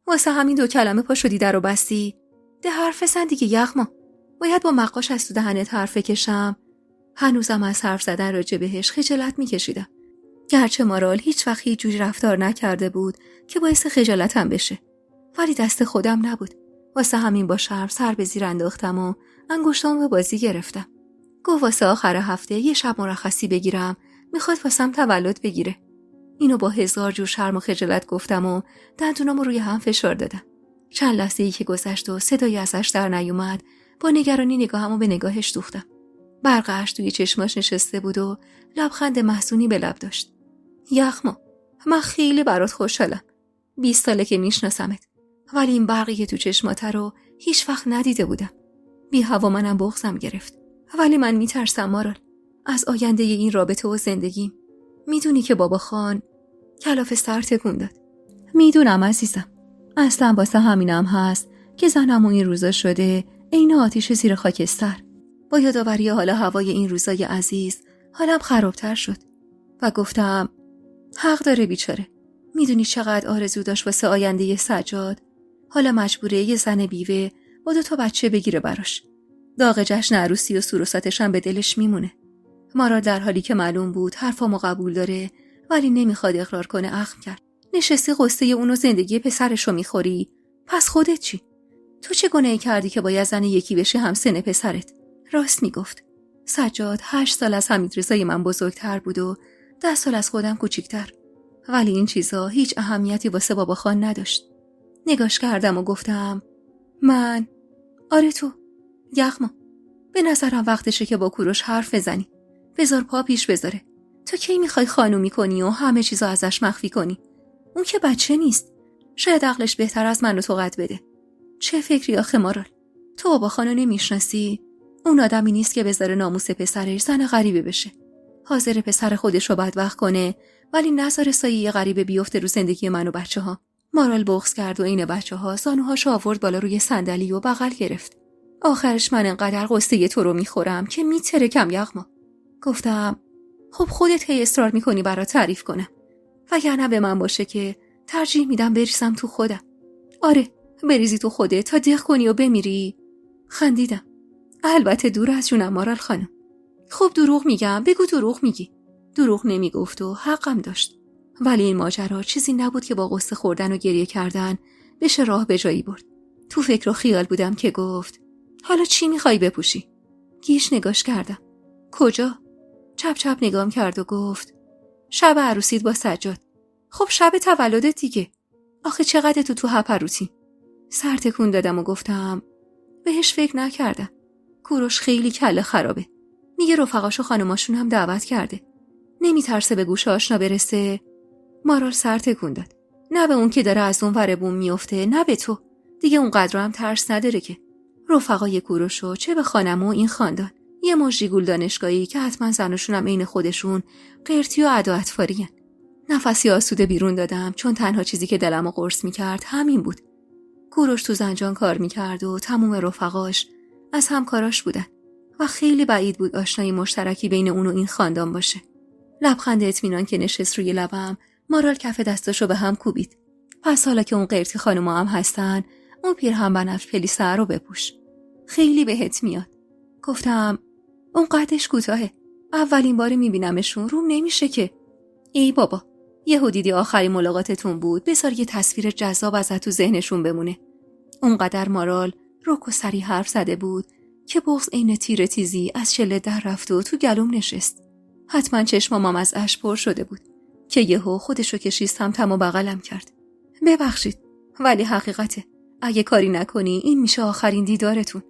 واسه همین 2 کلمه پا شدی در رو بستی؟ ده حرف بزن دیگه یغما. باید با مقاش از تو دهنت حرف کشم. هنوزم از حرف زدن راجع بهش خجالت میکشیدم. گرچه مارال هیچ وقت هیچ جوری رفتار نکرده بود که باعث خجالتم بشه، ولی دست خودم نبود. واسه همین با شرم سر به زیر انداختم و انگشتامو به بازی گرفتم. گفت واسه آخر هفته یه شب مرخصی بگیرم، میخواد واسم تولد بگیره. اینو با 1000 جور شرم و خجالت گفتم و دندونامو روی هم فشار دادم. چند لحظه‌ای که گذشت و صدایی ازش در نیومد، با نگرانی نگاهمو به نگاهش دوختم. برقش توی چشماش نشسته بود و لبخند محزونی به لب داشت. یغما، من خیلی برات خوشحالم. 20 ساله که میشناسمت، ولی این برقی که تو چشمات رو هیچ وقت ندیده بودم. بی هوا منم بغضم گرفت. ولی من میترسم مارال، از آینده این رابطه و زندگیم. میدونی که بابا خان کلافه سر تکون داد. میدونم عزیزم. اصلا واسه همینم هست که زنم این روزا شده عین آتیش زیر خاکستر. با یادآوری حالا هوای این روزای عزیز حالم خرابتر شد و گفتم حق داره بیچاره. میدونی چقدر آرزو داشت واسه آینده سجاد. حالا مجبوره یه زن بیوه با 2 بچه بگیره براش. داغ جشن عروسی و سروساتش هم به دلش میمونه. مارال در حالی که معلوم بود حرفامو قبول داره ولی نمیخواد اقرار کنه اخم کرد. نشستی قصه اونو زندگی پسرشو میخوری؟ پس خودت چی؟ تو چه گناهی کردی که باید زن یکی بشه هم سن پسرت؟ راست میگفت. سجاد 8 سال از حمیدرضای من بزرگتر بود و 10 سال از خودم کوچیکتر. ولی این چیزا هیچ اهمیتی واسه بابا خان نداشت. نگاش کردم و گفتم من آره تو یغما، به نظرم وقتشه که با کوروش حرف بزنی. بذار پا پیش بذاره. تو کی میخوای خانومی کنی و همه چیزا ازش مخفی کنی؟ اون که بچه نیست. شاید عقلش بهتر از من و تو قد بده. چه فکری آخه مارال؟ تو بابا خانو نمیشناسی؟ اون آدمی نیست که بذاره ناموس پسرش زن غریبه بشه. حاضر پسر خودش رو بدبخت کنه ولی نذاره سایه غریبه بیفته رو زندگی من و بچه ها. مارال بغض کرد و این بچه ها زانوهاشو آورد بالا روی صندلی و بغل گرفت. آخرش من انقدر قصه تو رو میخورم که میترکم یغما. گفتم خب خودت هی اصرار میکنی برات تعریف کنم. وگرنه به من باشه که ترجیح میدم بریزم تو خودم. آره بریزی تو خودت تا دق کنی و بمیری. خندیدم. البته دور از جونم مارال خانم. خب دروغ میگم، بگو دروغ میگی. دروغ نمیگفت و حقم داشت. ولی این ماجرا چیزی نبود که با قصه خوردن و گریه کردن بشه راه به جایی برد. تو فکر و خیال بودم که گفت حالا چی میخوای بپوشی؟ گیش نگاش کردم. کجا؟ چپ چپ نگام کرد و گفت شب عروسیت با سجاد. خب شب تولدت دیگه. آخه چقدر تو هپروتی؟ سر تکون دادم و گفتم بهش فکر نکردم. کوروش خیلی کله خرابه. میگه رفقاشو خانماشون هم دعوت کرده. نمیترسه به گوش آشنا برسه؟ مارال سر تکون داد. نه به اون که داره از اون ور بوم میفته، نه به تو. دیگه اونقدر هم ترس نداره که. رفقای کوروشو چه به خانم و این خاندان. یه مجری گول دانشگاهی که حتما زناشون هم عین خودشون قرتی و ادا اطفارین. نفسی آسوده بیرون دادم چون تنها چیزی که دلمو قرص میکرد همین بود. کوروش تو زنجان کار میکرد و تموم رفقاش از همکاراش بودن و خیلی بعید بود آشنایی مشترکی بین اون و این خاندان باشه. لبخند اطمینان که نشست روی لبم، مارال کف دستاشو به هم کوبید. پس حالا که اون قرتی خانوما هم هستن، اون پیرهن بنفش پلیسه رو بپوش. خیلی بهت میاد. گفتم اون قدش کوتاهه. اولین بار میبینمشون، روم نمیشه که. ای بابا، یهو دیدی آخرین ملاقاتتون بود، بذار یه تصویر جذاب ازت تو ذهنشون بمونه. اونقدر مارال رک و سری حرف زده بود که بغض عین تیر تیزی از شله در رفت و تو گلوم نشست. حتما چشمام از اشک پر شده بود که یهو خودشو کشید سمتم و بغلم کرد. ببخشید، ولی حقیقته. اگه کاری نکنی این میشه آخرین دیدارتون.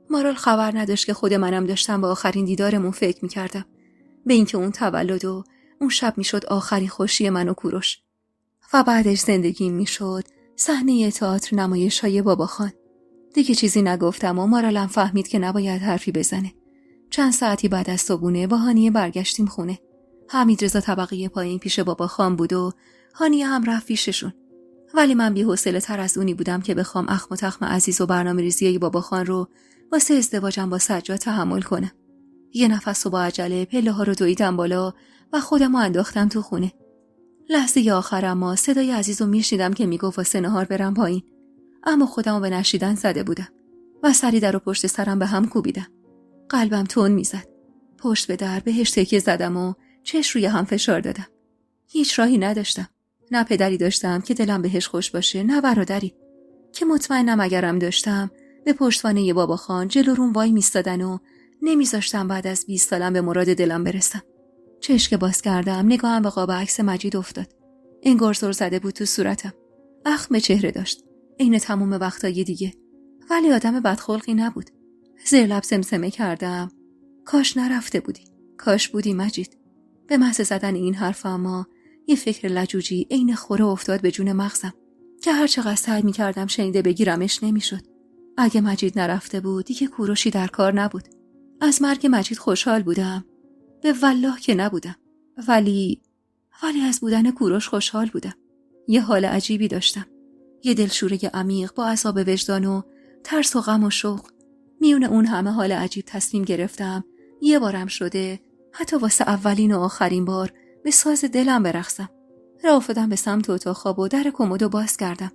مارال خبر نداشت که خود منم داشتم به آخرین دیدارمون فکر میکردم. به اینکه اون تولد و اون شب میشد آخرین خوشی من و کوروش. و بعدش زندگیم میشد صحنه تئاتر نمایش‌های بابا خان. دیگه چیزی نگفتم و مارالم فهمید که نباید حرفی بزنه. چند ساعتی بعد از صبحونه با هانیه برگشتیم خونه. حمیدرضا طبقه پایین پیش بابا خان بود و هانیه هم رفت پیششون. ولی من بی‌حوصله تر از اونی بودم که بخوام اخم و تخم عزیز و برنامه‌ریزی بابا خان رو واسه ازدواجم با سجاد تحمل کنم. یه نفس و با عجله پله‌ها رو دویدم بالا و خودمو انداختم تو خونه. لحظه آخرم ما صدای عزیزو میشنیدم که میگفت واسه نهار برم پایین. اما خودمو به نشیدن زده بودم و سری در و پشت سرم به هم کوبیدم. قلبم تون میزد. پشت به در بهش تکیه زدم و چش روی هم فشار دادم. هیچ راهی نداشتم. نه پدری داشتم که دلم بهش خوش باشه، نه برادری که مطمئنم اگرم داشتم به پشتوانه بابا خان جلو روم وای میستادن و نمیذاشتم بعد از 20 سالم به مراد دلم برسم. چشم باز کردم، نگاهم به قاب عکس مجید افتاد. انگار زل زده بود تو صورتم. اخم چهره داشت، عین تمام وقتای دیگه. ولی آدم بدخلقی نبود. زیر لب زمزمه کردم کاش نرفته بودی، کاش بودی مجید. به محض زدن این حرف اما یه فکر لجوجی عین خوره افتاد به جون مغزم که هر چقدر سعی می‌کردم شنیده بگیرمش نمی‌شد. اگه مجید نرفته بود دیگه کوروشی در کار نبود. از مرگ مجید خوشحال بودم، به والله که نبودم. ولی از بودن کوروش خوشحال بودم. یه حال عجیبی داشتم. یه دلشوره عمیق با عذاب وجدان و ترس و غم و شوق. میون اون همه حال عجیب تصمیم گرفتم یه بارم شده حتی واسه اولین و آخرین بار به ساز دلم برقصم. راه افتادم به سمت اتاق خواب و در کمدو باز کردم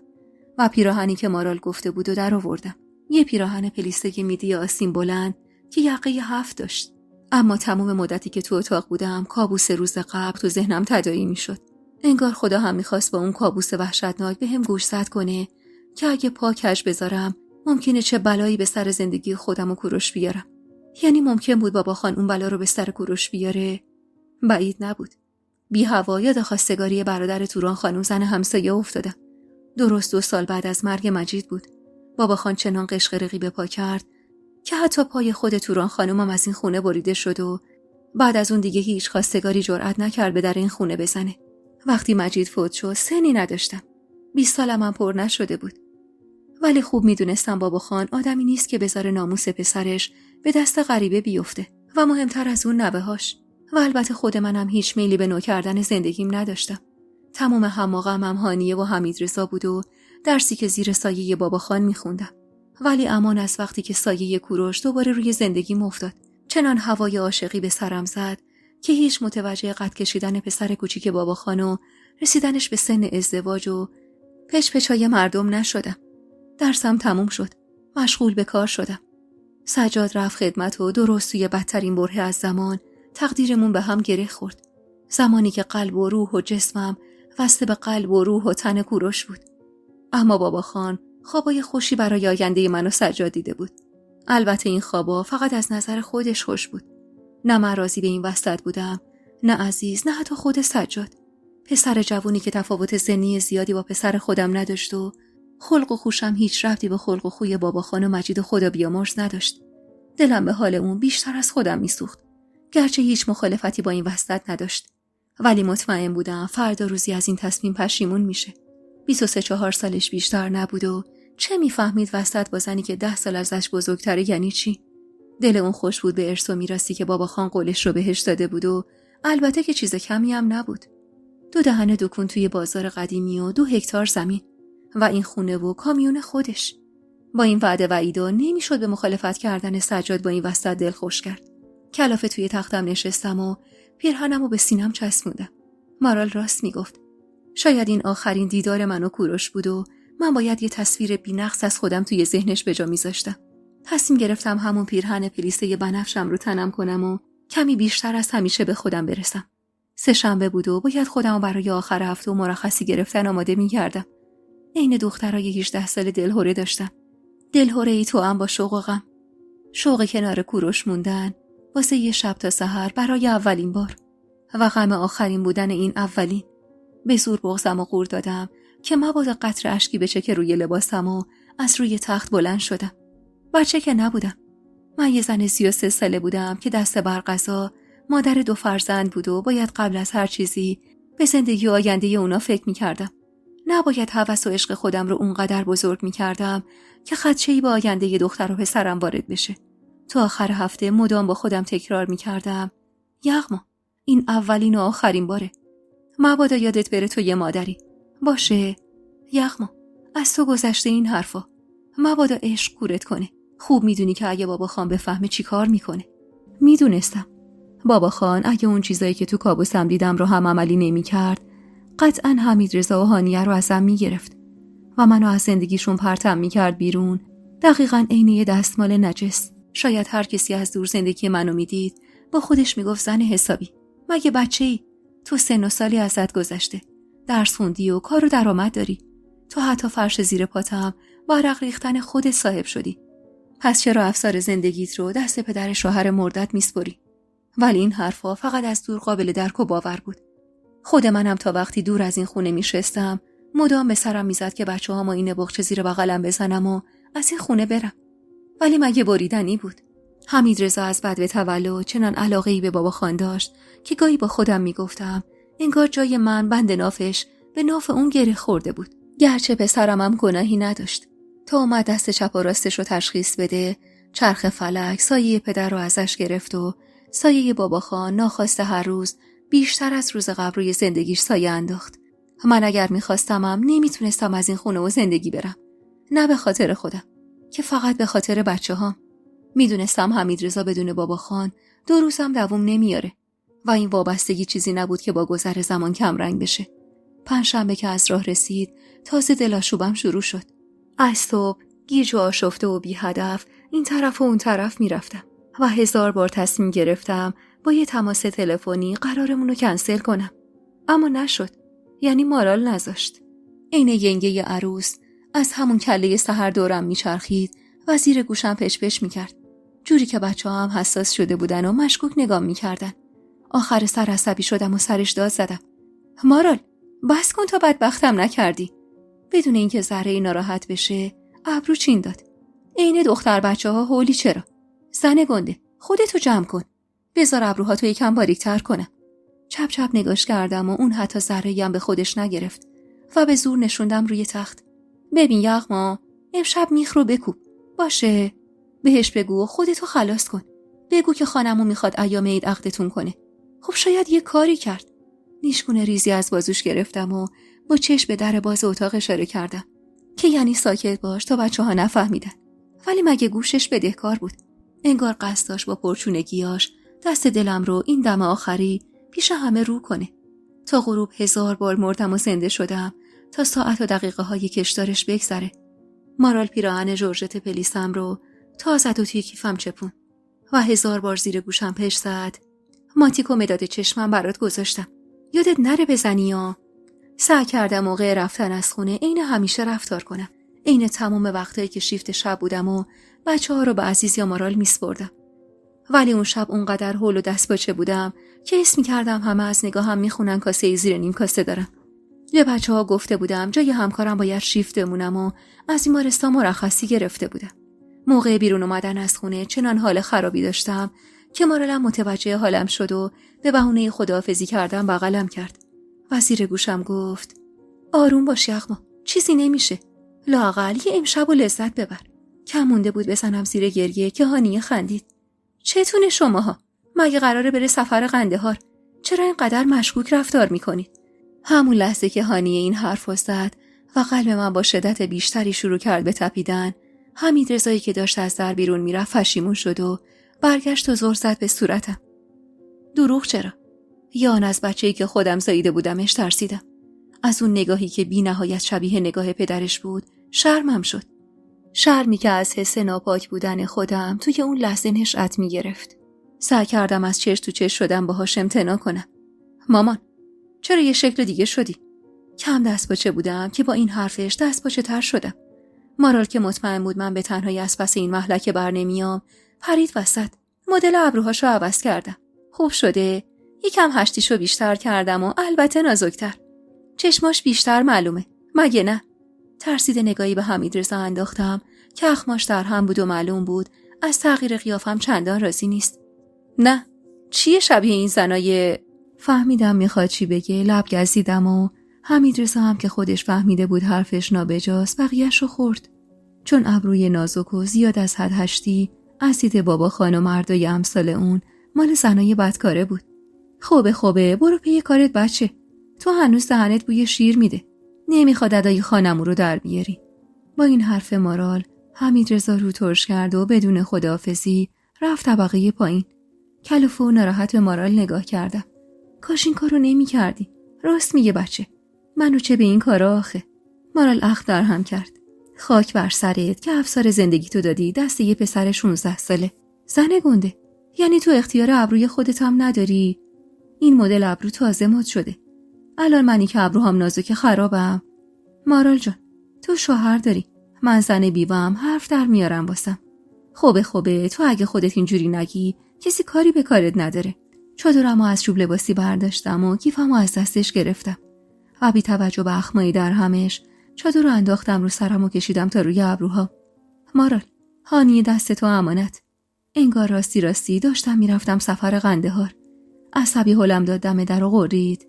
و پیراهنی که مارال گفته بود و در آوردم. یه پیراهن پلیستگی میدی آستین بلند که یقه 7 داشت. اما تمام مدتی که تو اتاق بودم کابوس روز قبل تو ذهنم تداعی میشد. انگار خدا هم میخواست با اون کابوس وحشتناک بهم گوشزد کنه که اگه پا کج بذارم ممکنه چه بلایی به سر زندگی خودم و کوروش بیارم. یعنی ممکن بود بابا خان اون بلا رو به سر کوروش بیاره؟ بعید نبود. بی هوا یاد خواستگاری برادر توران خانم زن همسایه افتادم. درست 2 سال بعد از مرگ مجید بود. بابا خان چنان قشقرقی به پا کرد که حتی پای خود توران خانومم از این خونه بریده شد و بعد از اون دیگه هیچ خواستگاری جرئت نکرد به در این خونه بزنه. وقتی مجید فوت شد سنی نداشتم. 20 سالم هم پر نشده بود. ولی خوب میدونستم بابا خان آدمی نیست که بذاره ناموس پسرش به دست غریبه بیفته و مهمتر از اون نوه‌هاش. و البته خود منم هیچ میلی به نو کردن زندگیم نداشتم. تمام هم و غمم هانیه و حمیدرضا بود و درسی که زیر سایه بابا خان میخوندم. ولی امان از وقتی که سایه کوروش دوباره روی زندگیم افتاد. چنان هوای عاشقی به سرم زد که هیچ متوجه قد کشیدن پسر کوچیک بابا خان و رسیدنش به سن ازدواج و پچ‌پچای مردم نشدم. درسم تموم شد. مشغول به کار شدم. سجاد رفت خدمت و درست توی بدترین برهه از زمان تقدیرمون به هم گره خورد. زمانی که قلب و روح و جسمم وصل به قلب و روح و تن کوروش بود. اما بابا خان خوابای خوشی برای آینده من و سجاد دیده بود. البته این خوابا فقط از نظر خودش خوش بود. نه من راضی به این وسط بودم، نه عزیز، نه حتی خود سجاد. پسر جوونی که تفاوت سنی زیادی با پسر خودم نداشت و خلق و خوشم هیچ ربطی به خلق و خوی بابا خان و مجید خدا بیامرز نداشت. دلم به حال اون بیشتر از خودم میسوخت. گرچه هیچ مخالفتی با این وسط نداشت. ولی مطمئن بودم فردا روزی از این تصمیم پشیمون میشه. 23-4 سالش بیشتر نبود و چه میفهمید وسط با زنی که 10 سال ازش بزرگتره یعنی چی؟ دل اون خوش بود به ارث و میراثی که بابا خان قولش رو بهش داده بود و البته که چیز کمی هم نبود. 2 دهن دکون توی بازار قدیمی و 2 هکتار زمین و این خونه و کامیون خودش. با این وعده و ایدا نمیشد به مخالفت کردن سجاد با این وسط دل خوش کرد. کلافه توی تختم نشستم و پیرهنمو به سینم چسبوندم. مارال راست میگفت. شاید این آخرین دیدار من و کوروش بود و من باید یه تصویر بی‌نقص از خودم توی ذهنش به جا میذاشتم. تصمیم گرفتم همون پیرهن پلیسه بنفشم رو تنم کنم و کمی بیشتر از همیشه به خودم برسم. 3 شنبه بود و باید خودمو برای آخر هفته و مرخصی گرفتن آماده می‌کردم. عین دخترای 18 ساله دلهوره داشتم. دلهوره‌ای توأم با شوق و غم. شوق کنار کوروش موندن واسه یه شب تا سحر برای اولین بار و غم آخرین بودن این اولین. به زور بغضم و غور دادم که مبادا قطره اشکی بچکه روی لباسم و از روی تخت بلند شدم. بچه که نبودم. من یه زن 33 ساله بودم که دست بر قضا مادر 2 فرزند بود و باید قبل از هر چیزی به زندگی و آینده اونا فکر می‌کردم. نباید هوس و عشق خودم رو اونقدر بزرگ می‌کردم که خدشه‌ای به آینده دختر و پسرم وارد بشه. تا آخر هفته مدام با خودم تکرار می‌کردم یغما این اولین و آخرین باره. مبادا یادت بره تو یه مادری. باشه یغما از تو گذشته این حرفا. مبادا عشق کورت کنه. خوب میدونی که اگه بابا خان بفهمه چی کار میکنه. میدونستم. بابا خان اگه اون چیزایی که تو کابوسم دیدم رو هم عملی نمی‌کرد، قطعاً حمیدرضا و هانیه رو ازم میگرفت و منو از زندگیشون پرتم میکرد بیرون. دقیقاً عین یه دستمال نجس. شاید هر کسی از دور زندگی منو میدید با خودش میگفت زن حسابی. مگه بچه‌ای؟ تو سن و سالی ازت گذشته. درس خوندی و کار و درآمد داری. تو حتی فرش زیر پاتم با عرق ریختن خودت صاحب شدی. پس چرا افسار زندگیت رو دست پدر شوهر مردت میسپری؟ ولی این حرفا فقط از دور قابل درک و باور بود. خود منم تا وقتی دور از این خونه میشستم مدام به سرم میزد که بچه‌هامو این بغچه زیر بغلم بزنم و از این خونه برم. ولی مگه بریدنی بود؟ حمیدرضا از بعد به تولد چنان علاقه‌ای به بابا خان داشت که گاهی با خودم میگفتم انگار جای من بند نافش به ناف اون گره خورده بود. گرچه پسرم هم گناهی نداشت. تا اومد دست چپ و راستش رو تشخیص بده، چرخ فلک سایه پدر رو ازش گرفت و سایه بابا خان ناخواسته هر روز بیشتر از روز قبل روی زندگیش سایه انداخت. من اگر میخواستمم نمیتونستم از این خونه و زندگی برم. نه به خاطر خودم، که فقط به خاطر بچه‌هام. میدونستم حمیدرضا بدون بابا خان 2 روزم دوام نمیاره و این وابستگی چیزی نبود که با گذر زمان کم رنگ بشه. پنجشنبه که از راه رسید تازه دلاشوبم شروع شد. از صبح گیج و آشفته و بی هدف این طرف و اون طرف میرفتم و 1000 بار تصمیم گرفتم با یه تماس تلفنی قرارمون رو کنسل کنم. اما نشد. یعنی مارال نذاشت. عین ینگه عروس از همون کله سحر دورم میچرخید و زیر گوشم پش پش میکرد. جوری که بچه‌ها هم حساس شده بودن و مشکوک نگام میکردن. آخر سر عصبی شدم و سرش داد زدم. مارال، بس کن تا بدبختم نکردی. بدون اینکه ذره ناراحت بشه ابرو چین داد. عین دختر بچه‌ها هولی چرا؟ زن گنده، خودتو جمع کن. بذار ابروهاتو یکم باریک‌تر کنم. چپ چپ نگاش کردم و اون حتی ذره‌ای هم به خودش نگرفت و به زور نشوندم روی تخت. ببین یغما، امشب میخ رو بکوب. باشه؟ بهش بگو خودتو خلاص کن. بگو که خانمو میخواد ایام عید عقدتون کنه. خب شاید یه کاری کرد. نیشگونه ریزی از بازوش گرفتم و با چشم به در باز اتاق اشاره کردم که یعنی ساکت باش تا بچه‌ها نفهمیدن. ولی مگه گوشش بدهکار بود؟ انگار قصد داشت با پرچونگیاش دست دلم رو این دم آخری پیش همه رو کنه. تا غروب 1000 بار مردم و زنده شدم تا ساعت و دقیقه های کشدارش بگذره. مارال پیراهن جورجت پلیسم رو تا زد و توی کیفم چپون و 1000 بار زیر گوشم پش زد. ماتیک و مداد چشمم برات گذاشتم. یادت نره بزنی ها. سعی کردم موقع رفتن از خونه عین همیشه رفتار کنم. عین تمام وقتایی که شیفت شب بودم و بچه‌ها رو به عزیز یا مارال میسپردم. ولی اون شب اونقدر هول و دستپاچه بودم که حس می‌کردم همه از نگاهم میخونن کاسه زیر نیم کاسه دارم. به بچه‌ها گفته بودم جای همکارم باید شیفت بمونم و از بیمارستان مرخصی گرفته بودم. موقع بیرون اومدن از خونه چنان حال خرابی داشتم که مارالم متوجه حالم شد و به بهونه خداحافظی کردم بغلم کرد و زیر گوشم گفت آروم باش یغما، چیزی نمیشه. لااقل یه امشب و لذت ببر. کم مونده بود بزنم زیر گریه که هانیه خندید. چتونه شماها؟ مگه قراره بره سفر قندهار؟ چرا اینقدر مشکوک رفتار میکنید؟ همون لحظه که هانیه این حرفو زد و قلب من با شدت بیشتری شروع کرد به تپیدن، حمیدرضایی که داشت از در بیرون میرفت پشیمون شد و برگشت و زل زد به صورتم. دروغ چرا؟ یا آن از بچه‌ای که خودم زاییده بودمش ترسیدم. از اون نگاهی که بی نهایت شبیه نگاه پدرش بود شرمم شد. شرمی که از حس ناپاک بودن خودم توی اون لحظه نشأت می‌گرفت. سعی کردم از چش تو چش شدم باهاش امتناع کنم. مامان، چرا یه شکل دیگه شدی؟ کم دستپاچه بودم که با این حرفش دستپاچه تر شدم. مارال که مطمئن بود من به تنهایی از پس این مهلکه بر نمیام، پرید وسط. مدل ابروهاشو عوض کردم. خوب شده؟ یکم هشتیشو بیشتر کردم و البته نازکتر. چشماش بیشتر معلومه. مگه نه؟ ترسیده نگاهی به حمیدرضا انداختم که اخماش در هم بود و معلوم بود از تغییر قیافم چندان راضی نیست. نه، چیه شبیه این زنای؟ فهمیدم میخواد چی بگه، لب گزیدم و حمیدرضا هم که خودش فهمیده بود حرفش نابجاست بقیه‌شو خورد. چون ابروی نازک و زیاد از حد هشتی از دید بابا خان و مردای امثال اون مال زنای بدکاره بود. خوبه برو پی کارت بچه. تو هنوز دهنت بوی شیر میده. نمیخواد ادای خانمو رو در بیاری. با این حرف مارال حمیدرضا رو ترش کرد و بدون خداحافظی رفت طبقه پایین. کلافه و ناراحت به مارال نگاه کردم. کاش این کارو نمی‌کردی. راست میگه بچه. منو چه به این کارا آخه. مارال اخم در هم کرد. خاک بر سرت که افسار زندگی تو دادی دست یه پسر 16 ساله. زن گنده. یعنی تو اختیار ابروی خودت هم نداری؟ این مدل ابرو تازه مد شده. الان منی که ابروهام نازک خرابم. مارال جان، تو شوهر داری. من زن بیوام حرف در میارم واسم. خوبه تو اگه خودت اینجوری نگی کسی کاری به کارت نداره. چادرمو از چوب لباسی برداشتم و کیفمو از دستش گرفتم و بی توجه به اخمایی در همش چادر رو انداختم رو سرم و کشیدم تا روی ابروها. مارال، هانی دست تو امانت. انگار راستی داشتم میرفتم سفر قندهار. عصبی هلم داد دم در و غرید.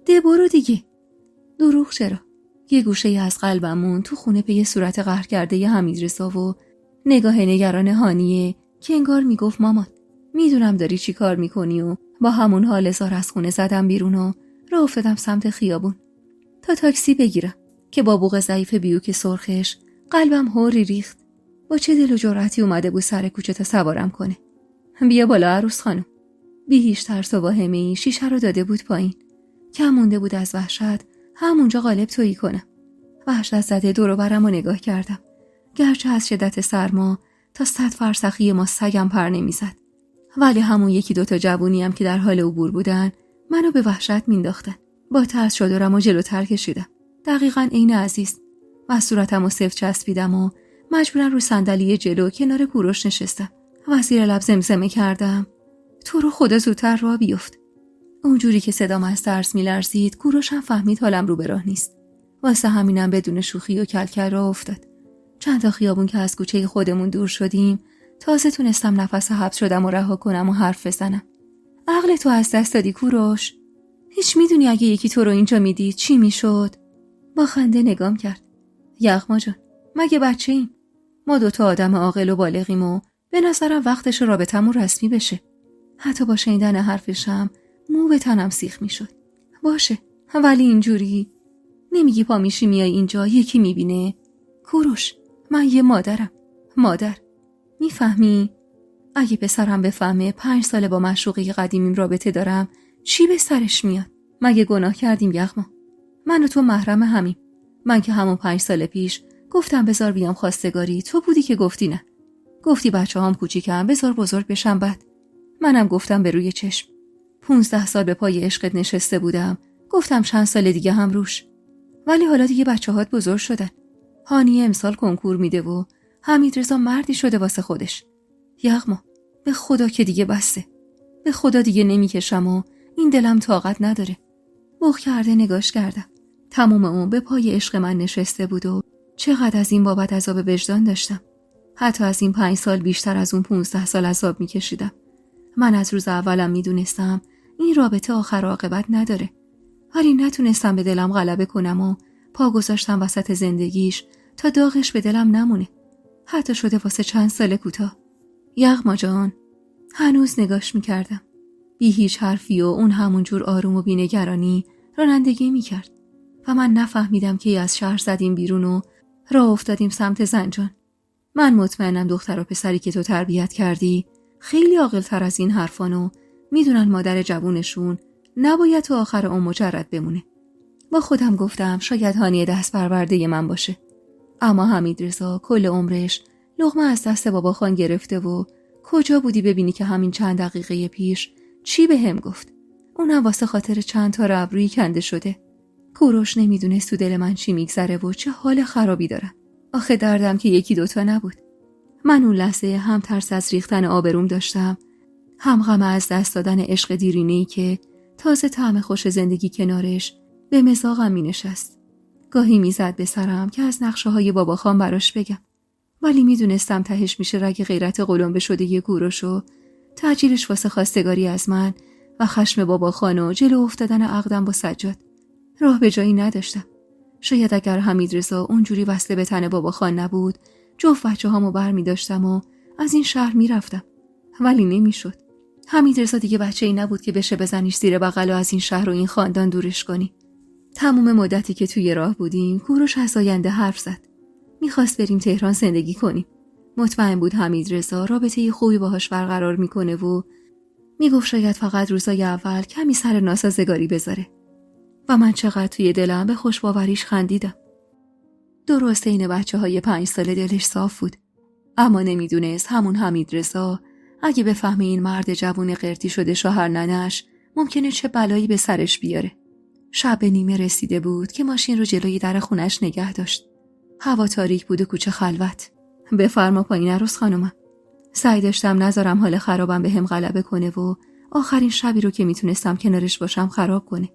ده برو دیگه. دروغ چرا؟ یه گوشه از قلبمون تو خونه پی صورت قهر کرده ی حمیدرضا و نگاه نگران هانیه که انگار میگفت مامان میدونم داری چی کار میکنی و با همون حال زار از خونه زدم بیرون و راه افتادم سمت خیابون. تا تاکسی بگیرم که با بوق ضعیف بیوک سرخش قلبم هوری ریخت. با چه دل و جرأتی اومده بود سر کوچه تا سوارم کنه. بیا بالا عروس خانم. بی هیچ ترس و واهمه‌ای شیشه رو داده بود پایین. کم مونده بود از وحشت همونجا قالب تویی کنم. وحشت زده دور و برم رو نگاه کردم. گرچه از شدت سرما تا 100 فرسخی ما سگم پر نمیزد. ولی همون یکی دوتا جوونی هم که در حال عبور بودن منو به وحشت مینداختن. با ترس شادرم و جلوتر کشیدم. دقیقاً عین عزیز. و صورتم رو سفت چسبیدم و مجبورا رو صندلی جلو کنار کوروش نشستم. و زیر لب زمزمه کردم تو رو خدا زودتر راه بیفت. اونجوری که صدام از ترس میلرزید کوروش هم فهمید حالم رو به راه نیست. واسه همینم بدون شوخی و کلکل راه افتاد. چند تا خیابون که از کوچه خودمون دور شدیم تازه تونستم نفس حبس شدم و رها کنم و حرف بزنم. عقل تو از دست دادی کوروش. هیچ میدونی اگه یکی تو رو اینجا میدید چی میشد؟ با خنده نگام کرد. یغما جان مگه بچه ایم؟ ما دوتا آدم عاقل و بالغیم و به نظرم وقتش رابطمون رسمی بشه. حتی با شنیدن حرفشم مو به تنم سیخ میشد. باشه ولی اینجوری نمیگی پا میشی میای اینجا یکی میبینه؟ کوروش من یه مادرم. مادر میفهمی؟ اگه پسرم بفهمه 5 ساله با معشوقه قدیمیم رابطه دارم چی به سرش میاد؟ مگه گناه کردیم یغما؟ من و تو محرم همیم. من که همون 5 سال پیش گفتم بذار بیام خواستگاری تو بودی که گفتی نه. گفتی بچه‌هام کوچیکم بذار بزرگ بشم بعد. منم گفتم به روی چشم. 15 سال به پای عشقت نشسته بودم. گفتم چند سال دیگه هم روش. ولی حالا دیگه بچه‌هات بزرگ شدن. هانی امسال کنکور میده و حمیدرضا مردی شده واسه خودش. یغما به خدا که دیگه بسته. به خدا دیگه نمیکشم و این دلم طاقت نداره. بوق کرده نگاش کردم. تمام اون به پای عشق من نشسته بود و چقدر از این بابت عذاب وجدان داشتم. حتی از این 5 سال بیشتر از اون 15 سال عذاب میکشیدم. من از روز اولم میدونستم این رابطه آخر عاقبت نداره. ولی نتونستم به دلم غلبه کنم و پا گذاشتم وسط زندگیش تا داغش به دلم نمونه. حتی شده واسه چند سال کوتاه. یغما جان هنوز نگاش میکردم. بی هیچ حرفی و اون همونجور آروم و بی‌نگرانی رانندگی میکرد. و من نفهمیدم که از شهر زدیم بیرون و راه افتادیم سمت زنجان. من مطمئنم دختر و پسری که تو تربیت کردی خیلی عاقل‌تر از این حرفانو میدونن مادر جوونشون نباید تو آخر عمر مجرد بمونه. با خودم گفتم شاید هانی دست پرورده من باشه. اما حمیدرضا کل عمرش لقمه از دست بابا خان گرفته و کجا بودی ببینی که همین چند دقیقه پیش چی به هم گفت؟ اونم واسه خاطر چند تا ابرویی کنده شده. کوروش نمیدونست تو دل من چی میگذره و چه حال خرابی دارم. آخه دردم که یکی دوتا نبود. من اون لحظه هم ترس از ریختن آبروم داشتم، هم غم از دست دادن عشق دیرینه‌ای که تازه طعم خوش زندگی کنارش به مزاقم می نشست. گاهی میزد به سرم که از نقشه‌های بابا خان براش بگم. ولی میدونستم تهش میشه رگ غیرت قلمبه شده یه کوروش و تعجیلش واسه خواستگاری از من و خشم بابا خان و جلو افتادن عقدم با سجاد. راه به جایی نداشتم. شاید اگر حمیدرضا اونجوری وصله به تن بابا خان نبود جفت بچه‌هامو برمی داشتم و از این شهر میرفتم. ولی نمیشد. حمیدرضا دیگه بچه‌ای نبود که بشه بزنیش زیر بغل و از این شهر و این خاندان دورش کنی. تمام مدتی که توی راه بودیم کوروش از آینده حرف زد. میخواست بریم تهران زندگی کنیم. مطمئن بود حمیدرضا رابطه خوبی باهاش برقرار میکنه و میگفت شاید فقط روزای اول کمی سر ناسازگاری بذاره. و من چقدر توی دلم به خوشباوریش خندیدم. درسته این بچه‌های 5 ساله دلش صاف بود. اما نمیدونست همون حمیدرضا اگه بفهمه این مرد جوون قرتی شده شوهر ننش ممکنه چه بلایی به سرش بیاره. شب نیمه رسیده بود که ماشین رو جلوی در خونش نگه داشت. هوا تاریک بود و کوچه خلوت. بفرما پایین عروس خانومم. سعی داشتم نذارم حال خرابم به هم غلبه کنه و آخرین شبی رو که میتونستم کنارش باشم خراب کنه.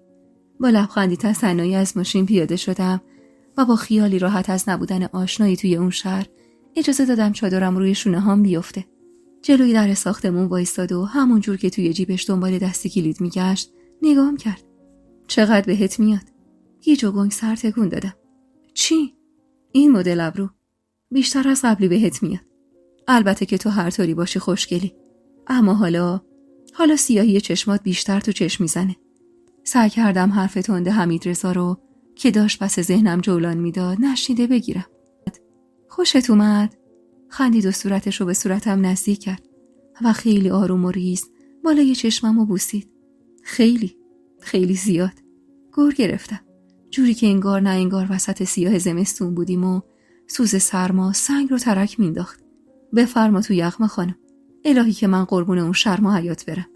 با لبخندی تصنعی از ماشین پیاده شدم و با خیالی راحت از نبودن آشنایی توی اون شهر اجازه دادم چادرم روی شونه هام بیفته. جلوی در ساختمون وایستاد و همون جور که توی جیبش دنبال دستی کلید میگشت نگام کرد. چقدر بهت میاد؟ یه جوگنگ سر تکون دادم. چی؟ این مدل ابرو بیشتر از قبلی بهت میاد. البته که تو هر طوری باشی خوشگلی، اما حالا سیاهی چشمات بیشتر تو چشم میزنه. سعی کردم حرف تنده حمیدرضا رو که داشت پس ذهنم جولان میداد نشنیده بگیرم. خوشت اومد؟ خندید و صورتش رو به صورتم نزدیک کرد و خیلی آروم و ریز بالای چشمم رو بوسید. خیلی زیاد. گر گرفتم. جوری که انگار نه انگار وسط سیاه زمستون بودیم و سوز سرما سنگ رو ترک مینداخت. بفرما تو یغما خانم. الهی که من قربون اون شرم و حیات برم.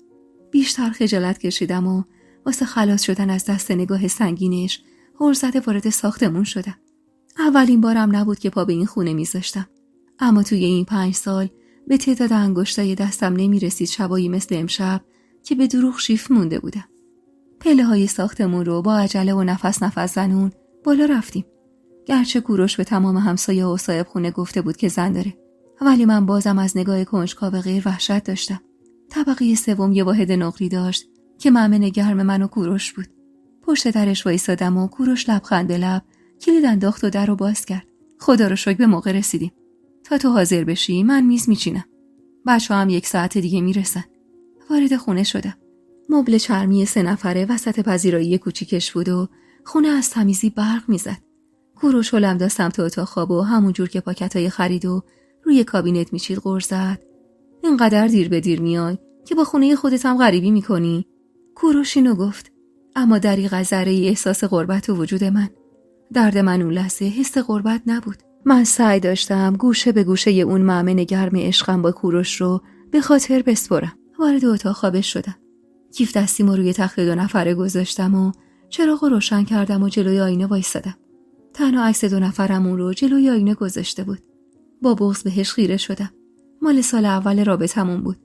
بیشتر خجالت کشیدم و واسه خلاص شدن از دست نگاه سنگینش هر زده وارد ساختمون شدم. اولین بارم نبود که پا به این خونه میذاشتم. اما توی این 5 سال به تعداد انگشتای دستم نمیرسید شبایی مثل امشب که به دروغ شیفت مونده بودم. پله های ساختمون رو با عجله و نفس زنون بالا رفتیم. گرچه کوروش به تمام همسایه و صاحب خونه گفته بود که زن داره، ولی من بازم از نگاه کنجکاو غیر وحشت داشتم. طبقه 3 یه واحد نقلی داشت که مأمن گرم من و کوروش بود. پشت درش وایسادم و کوروش لبخند به لب کلید انداخت و در رو باز کرد. خدا رو شکر به موقع رسیدیم. تا تو حاضر بشی من میز میچینم. بچه‌ها هم 1 ساعت دیگه میرسن. وارد خونه شدم. مبل چرمی 3 نفره وسط پذیرایی کوچیکش بود و خونه از تمیزی برق میزد. کوروش هلم داد سمت اتاق خواب و همون جور که پاکتای خرید و روی کابینت میچید غر زد. اینقدر دیر به دیر میای که با خونه خودت هم غریبی میکنی؟ کوروش اینو گفت، اما دریغ از ذره‌ای احساس غربت و وجود من. درد من اون لحظه حس غربت نبود. من سعی داشتم گوشه به گوشه اون مأمن گرم عشقم با کوروش رو به خاطر بسپرم. وارد اتاق خوابش شدم. کیف دستیمو روی تخت 2 نفره گذاشتم و چراغ روشن کردم و جلوی آینه وایسادم. تنها عکس 2 نفرمون رو جلوی آینه گذاشته بود. با بغض بهش خیره شدم. مال سال اول رابطمون بود.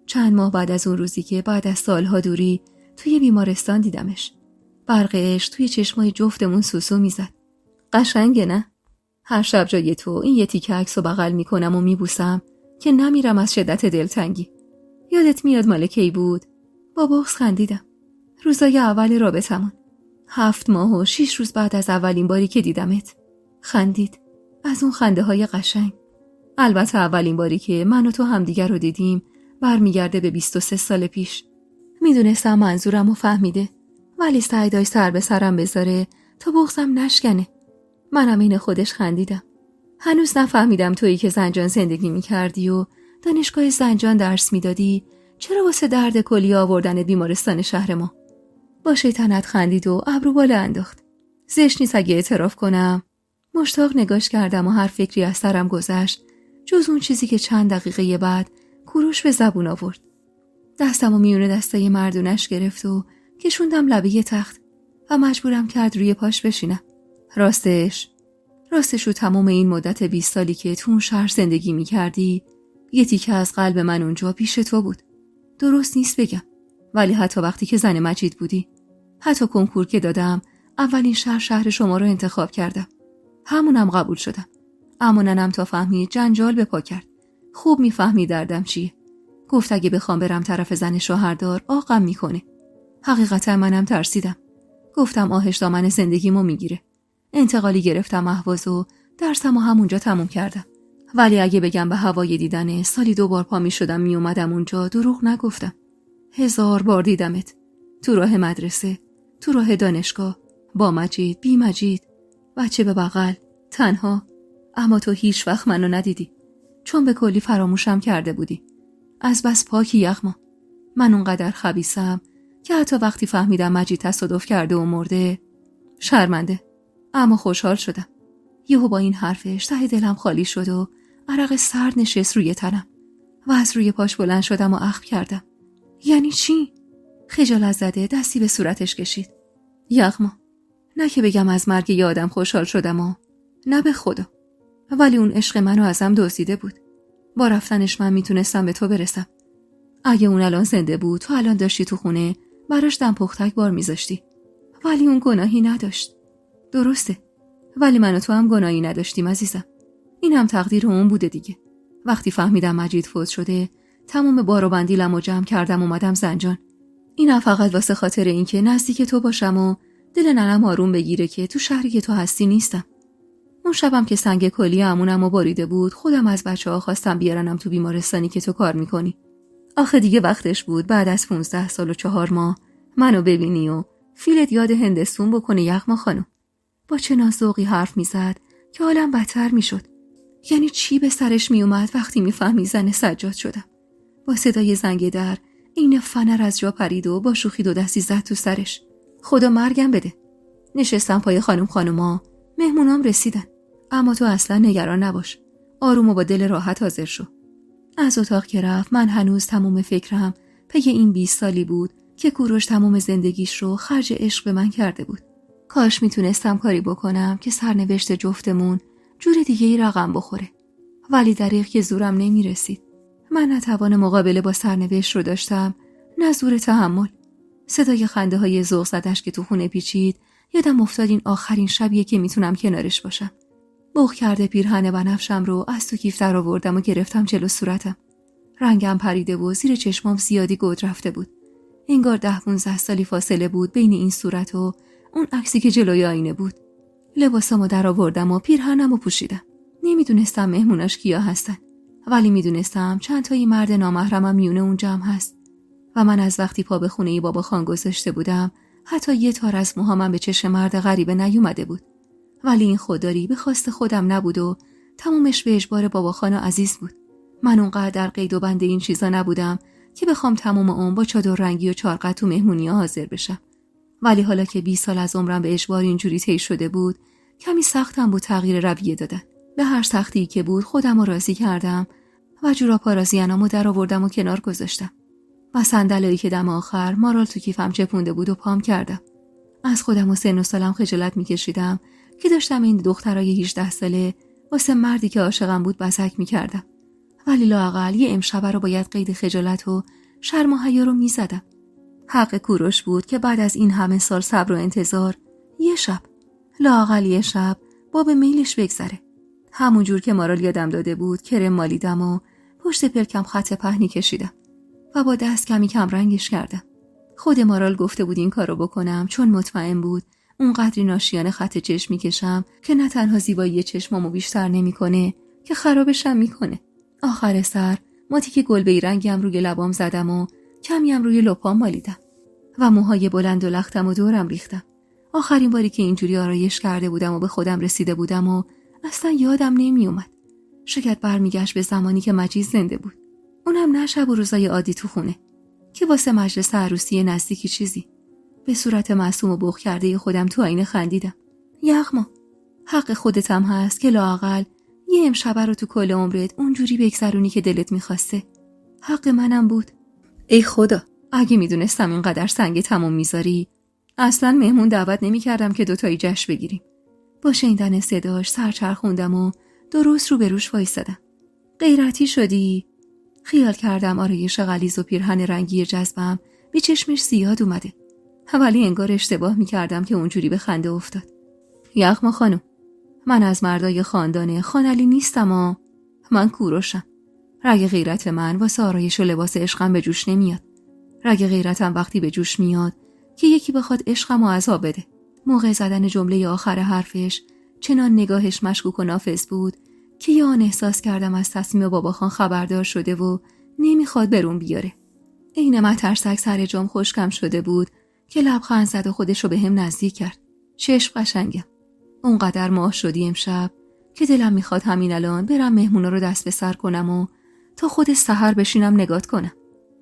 چند ماه بعد از اون روزی که بعد از سالها دوری توی بیمارستان دیدمش. برق عشق توی چشمای جفتمون سوسو میزد. قشنگه نه؟ هر شب جای تو این یه تیکه عکسو بغل میکنم و میبوسم که نمیرم از شدت دلتنگی. یادت میاد مال کی بود؟ با بغض خندیدم. روزای اول رابطمون. 7 ماه و 6 روز بعد از اولین باری که دیدمت. خندید. از اون خنده های قشنگ. البته اولین باری که من و تو همدیگر رو دیدیم برمیگرده به 23 سال پیش. میدونستم منظورم رو فهمیده، ولی سعی داشت سر به سرم بذاره تا بغضم نشکنه. منم این خودش خندیدم. هنوز نفهمیدم تویی که زنجان زندگی میکردی و دانشگاه زنجان درس میدادی چرا واسه درد کلیه آوردن بیمارستان شهر ما. با شیطنت خندید و ابرو بالا انداخت. زشت نیست اگه اعتراف کنم. مشتاق نگاش کردم و هر فکری از سرم گذشت جز اون چیزی که چند دقیقه بعد کوروش به زبون آورد. دستمو میونه دستای مردونش گرفت و کشوندم لبه تخت و مجبورم کرد روی پاش بشینم. راستش رو تمام این مدت 20 سالی که تو اون شهر زندگی میکردی یه تیکه از قلب من اونجا پیش تو بود. درست نیست بگم، ولی حتی وقتی که زن مجید بودی، حتی کنکور که دادم اولین شهر شما رو انتخاب کردم. همونم قبول شدم. اما ننم تا فهمید جنجال به پا کرد. خوب میفهمی دردم چیه. گفت اگه بخوام برم طرف زن شوهردار آقم میکنه. حقیقتا منم ترسیدم. گفتم آهش دامن زندگیمو میگیره. انتقالی گرفتم اهواز و درسمو همونجا تموم کردم. ولی اگه بگم به هوای دیدن سالی 2 بار پا میشدم میومدم اونجا دروغ نگفتم. 1000 بار دیدمت. تو راه مدرسه، تو راه دانشگاه، با مجید، بی مجید، بچه به بغل، تنها. اما تو هیچ وقت منو ندیدی، چون به کلی فراموشم کرده بودی. از بس پاکی یغما. من اونقدر خبیثم که حتی وقتی فهمیدم مجید تصادف کرده و مرده شرمنده، اما خوشحال شدم. یهو با این حرفش ته دلم خالی شد و عرق سرد نشست روی تنم و از روی پاش بلند شدم و اخم کردم. یعنی چی؟ خجالت زده دستی به صورتش کشید. یغما، نه که بگم از مرگ یه آدم خوشحال شدم و نه به خدا، ولی اون عشق منو ازم دزدیده بود. با رفتنش من میتونستم به تو برسم. اگه اون الان زنده بود تو الان داشتی تو خونه براش دم پختک بار میذاشتی، ولی اون گناهی نداشت. درسته، ولی من و تو هم گناهی نداشتیم عزیزم. این هم تقدیر اون بوده دیگه. وقتی فهمیدم مجید فوت شده تمام بار و بندیلم و جمع کردم اومدم زنجان. این فقط واسه خاطر اینکه نزدیک تو باشم و دل ننم آروم بگیره که تو شهری که تو هستی نیستم. اون شبم که سنگ کلیه عمونمو باریده بود خودم از بچه‌ها خواستم بیارنم تو بیمارستانی که تو کار میکنی. آخه دیگه وقتش بود بعد از 15 سال و 4 ماه منو ببینی و فیلت یاد هندستون بکنه یغما خانم. با چنان ذوقی حرف میزد که حالم بدتر میشد. یعنی چی به سرش میومد وقتی میفهمی زن سجاد شدم؟ با صدای زنگ در این فنر از جا پرید و با شوخی 2 دستی زد تو سرش. خدا مرگم بده. نشستم پای خانوما. مهمونام رسیدن. اما تو اصلا نگران نباش. آروم و با دل راحت حاضر شو. از اتاق که رفت من هنوز تموم فکرم پی این 20 سالی بود که کوروش تموم زندگیش رو خرج عشق به من کرده بود. کاش میتونستم کاری بکنم که سرنوشت جفتمون جور دیگه ای رقم بخوره. ولی دریغ که زورم نمیرسید. من نه توان مقابله با سرنوشت رو داشتم، نه زور تحمل. صدای خنده های ذوق زدش که تو خونه پیچید، یادم افتاد این آخرین شبیه که میتونم کنارش باشم. بوق کرده پیرهن بنفشم رو از تو کیف در آوردم و گرفتم جلو صورتم. رنگم پریده و زیر چشمام زیادی گود رفته بود. انگار 10-15 سالی فاصله بود بین این صورت و اون عکسی که جلوی آینه بود. لباسامو در آوردم و پیرهنمو پوشیدم. نمیدونستم مهموناش کیا هستن، ولی میدونستم چند تایی مرد نامحرمم میونه اون جمع هست و من از وقتی پا به خونه بابا خان گذاشته بودم حتی یه تار از موهامم به چشم مرد غریبه نیومده بود. ولی این خودداری به خواست خودم نبود و تمومش به اجبار بابا خان عزیز بود. من اونقدر در قید و بند این چیزا نبودم که بخوام تمام عمر با چادر رنگی و چارقد تو مهمونی‌ها حاضر بشم. ولی حالا که 20 سال از عمرم به اجبار اینجوری طی شده بود، کمی سختم بود تغییر رویه دادن. به هر سختی که بود خودم رو راضی کردم و جورابا راضیانمو در آوردم و کنار گذاشتم. و صندلایی که دم آخر مارال تو کیفم چپونده بود و پام کردم. از خودم و سن و سالم خجالت میکشیدم که داشتم این دخترای 18 ساله واسه مردی که عاشقم بود بزک میکردم. ولی لااقل یه امشب رو باید قید خجالت و شرم و حیا رو میزدم. حق کوروش بود که بعد از این همه سال صبر و انتظار یه شب، لااقل یه شب باب میلش بگذره. همون جور که مارال یادم داده بود کرم مالیدم و پشت پلکم خط پهنی کشیدم و با دست کمی کم رنگش کردم. خود مارال گفته بود این کارو بکنم چون مطمئن بود اونقدری ناشیانه خط چشم میکشم که نه تنها زیبایی چشمامو بیشتر نمیکنه که خرابشم میکنه. آخر سر ماتیک گلبه‌ای رنگم روی لبام زدم و کمیم روی لپام مالیدم و موهای بلند و لختم و دورم ریختم. آخرین باری که اینجوری آرایش کرده بودم و به خودم رسیده بودم و اصلا یادم نمیومد. شاید برمیگشت به زمانی که مجید زنده بود. اونم نه شب و روزای عادی تو خونه که واسه مجلس عروسی نزدیکی چیزی. به صورت معصوم و بوق کرده خودم تو آینه خندیدم. یغما، حق خودتم هست که لااقل یه امشب رو تو کل عمرت اونجوری بگذرونی که دلت میخواسته. حق منم بود. ای خدا، اگه میدونستم اینقدر سنگ تموم میذاری اصلا مهمون دعوت نمیکردم که دوتایی جشن بگیریم. با شنیدن صداش سرچرخوندم و درست رو به روش وایسادم. غیرتی شدی؟ خیال کردم آرایش غلیظ و پیرهن رنگی جذبم به چشمش زیاد اومده. ولی انگار اشتباه میکردم که اونجوری به خنده افتاد. یغما خانم، من از مردای خاندان خانعلی نیستم من کوروشم. رگ غیرت من واسه آرایش و لباس عشقم به جوش نمیاد. رگ غیرتم وقتی به جوش میاد که یکی بخواد عشقم رو عذاب بده. موقع زدن جمله آخر حرفش چنان نگاهش مشکوک و نافذ بود که یه آن احساس کردم از تصمیم بابا خان خبردار شده و نمیخواد برون بیاره. عین مترسک سر جام خشکم شده بود که لبخند زد و خودش رو به هم نزدیک کرد. چشم قشنگم. اونقدر ماه شدی امشب که دلم میخواد همین الان برم مهمونا رو دست به سر کنم و تا خود سحر بشینم نگات کنم.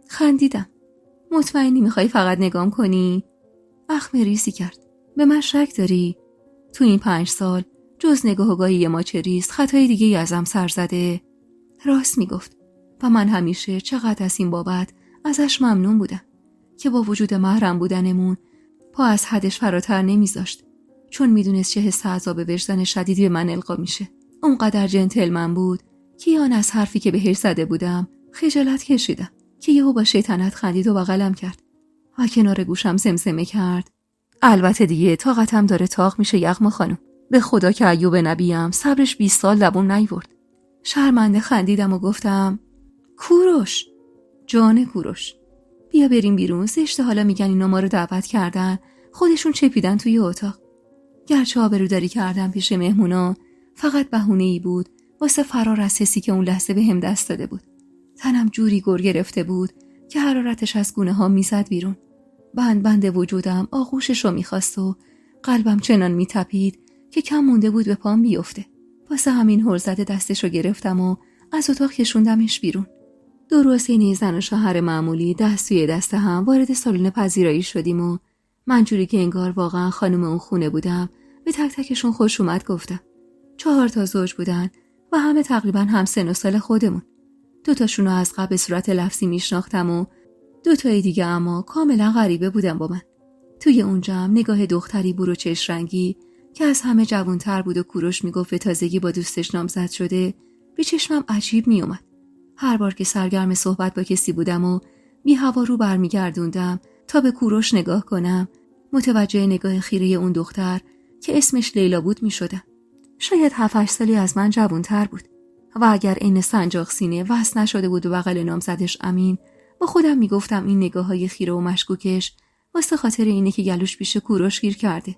خندیدم. مطمئنی میخوای فقط نگام کنی؟ اخم ریزی کرد. به من شک داری؟ تو این 5 سال جز نگاه و گاهی یه ماچه ریز خطای دیگه ای ازم سر زده؟ راست میگفت و من همیشه چقدر از این بابت ازش ممنون بودم که با وجود محرم بودنمون پا از حدش فراتر نمیذاشت، چون میدونست چه حس عذاب وجدان شدیدی به من القا میشه. اونقدر جنتلمن بود که آن از حرفی که بهش زده بودم خجالت کشیدم که یهو با شیطنت خندید و بغلم کرد و کنار گوشم زمزمه کرد. البته دیگه طاقتم داره تاق میشه یغما خانم. به خدا که ایوب نبیم صبرش 20 سال لبون نیورد. شرمنده خندیدم و گفتم کوروش، جان کوروش، بیا بریم بیرون. زشته حالا میگن اینا ما رو دعوت کردن، خودشون چپیدن توی اتاق. گرچه آبروداری کردم پیش مهمونا فقط بهونه‌ای بود واسه فرار از حسی که اون لحظه به هم دست داده بود. تنم جوری گر گرفته بود که حرارتش از گونه ها میزد بیرون. بند وجودم آغوشش رو میخواست و قلبم چنان میتپید که کم مونده بود به پام بیفته. واسه همین هل زده دستشو گرفتم و از اتاق کشوندمش بیرون. درست اینی زن و شوهر معمولی دست توی دست هم وارد سالن پذیرایی شدیم و من جوری که انگار واقعا خانم اون خونه بودم به تک تکشون خوش اومد گفتم. 4 تا زوج بودن و همه تقریبا هم سن و سال خودمون. 2 تاشونو از قبل به صورت لفظی میشناختم و 2 تای دیگه اما کاملا غریبه بودن با من. توی اون جمع نگاه دختری برو چشم رنگی که از همه جوانتر بود و کوروش میگفت به تازگی با دوستش نامزد شده به چشمم عجیب میومد. هر بار که سرگرم صحبت با کسی بودم و بی هوا رو برمیگردوندم تا به کوروش نگاه کنم، متوجه نگاه خیره اون دختر که اسمش لیلا بود میشدم. شاید 7-8 سالی از من جوانتر بود و اگر این سنجاق سینه وصل نشده بود و بغل نامزدش امین، با خودم میگفتم این نگاه‌های خیره و مشکوکش واسه خاطر اینه که گلوش پیش کوروش گیر کرده.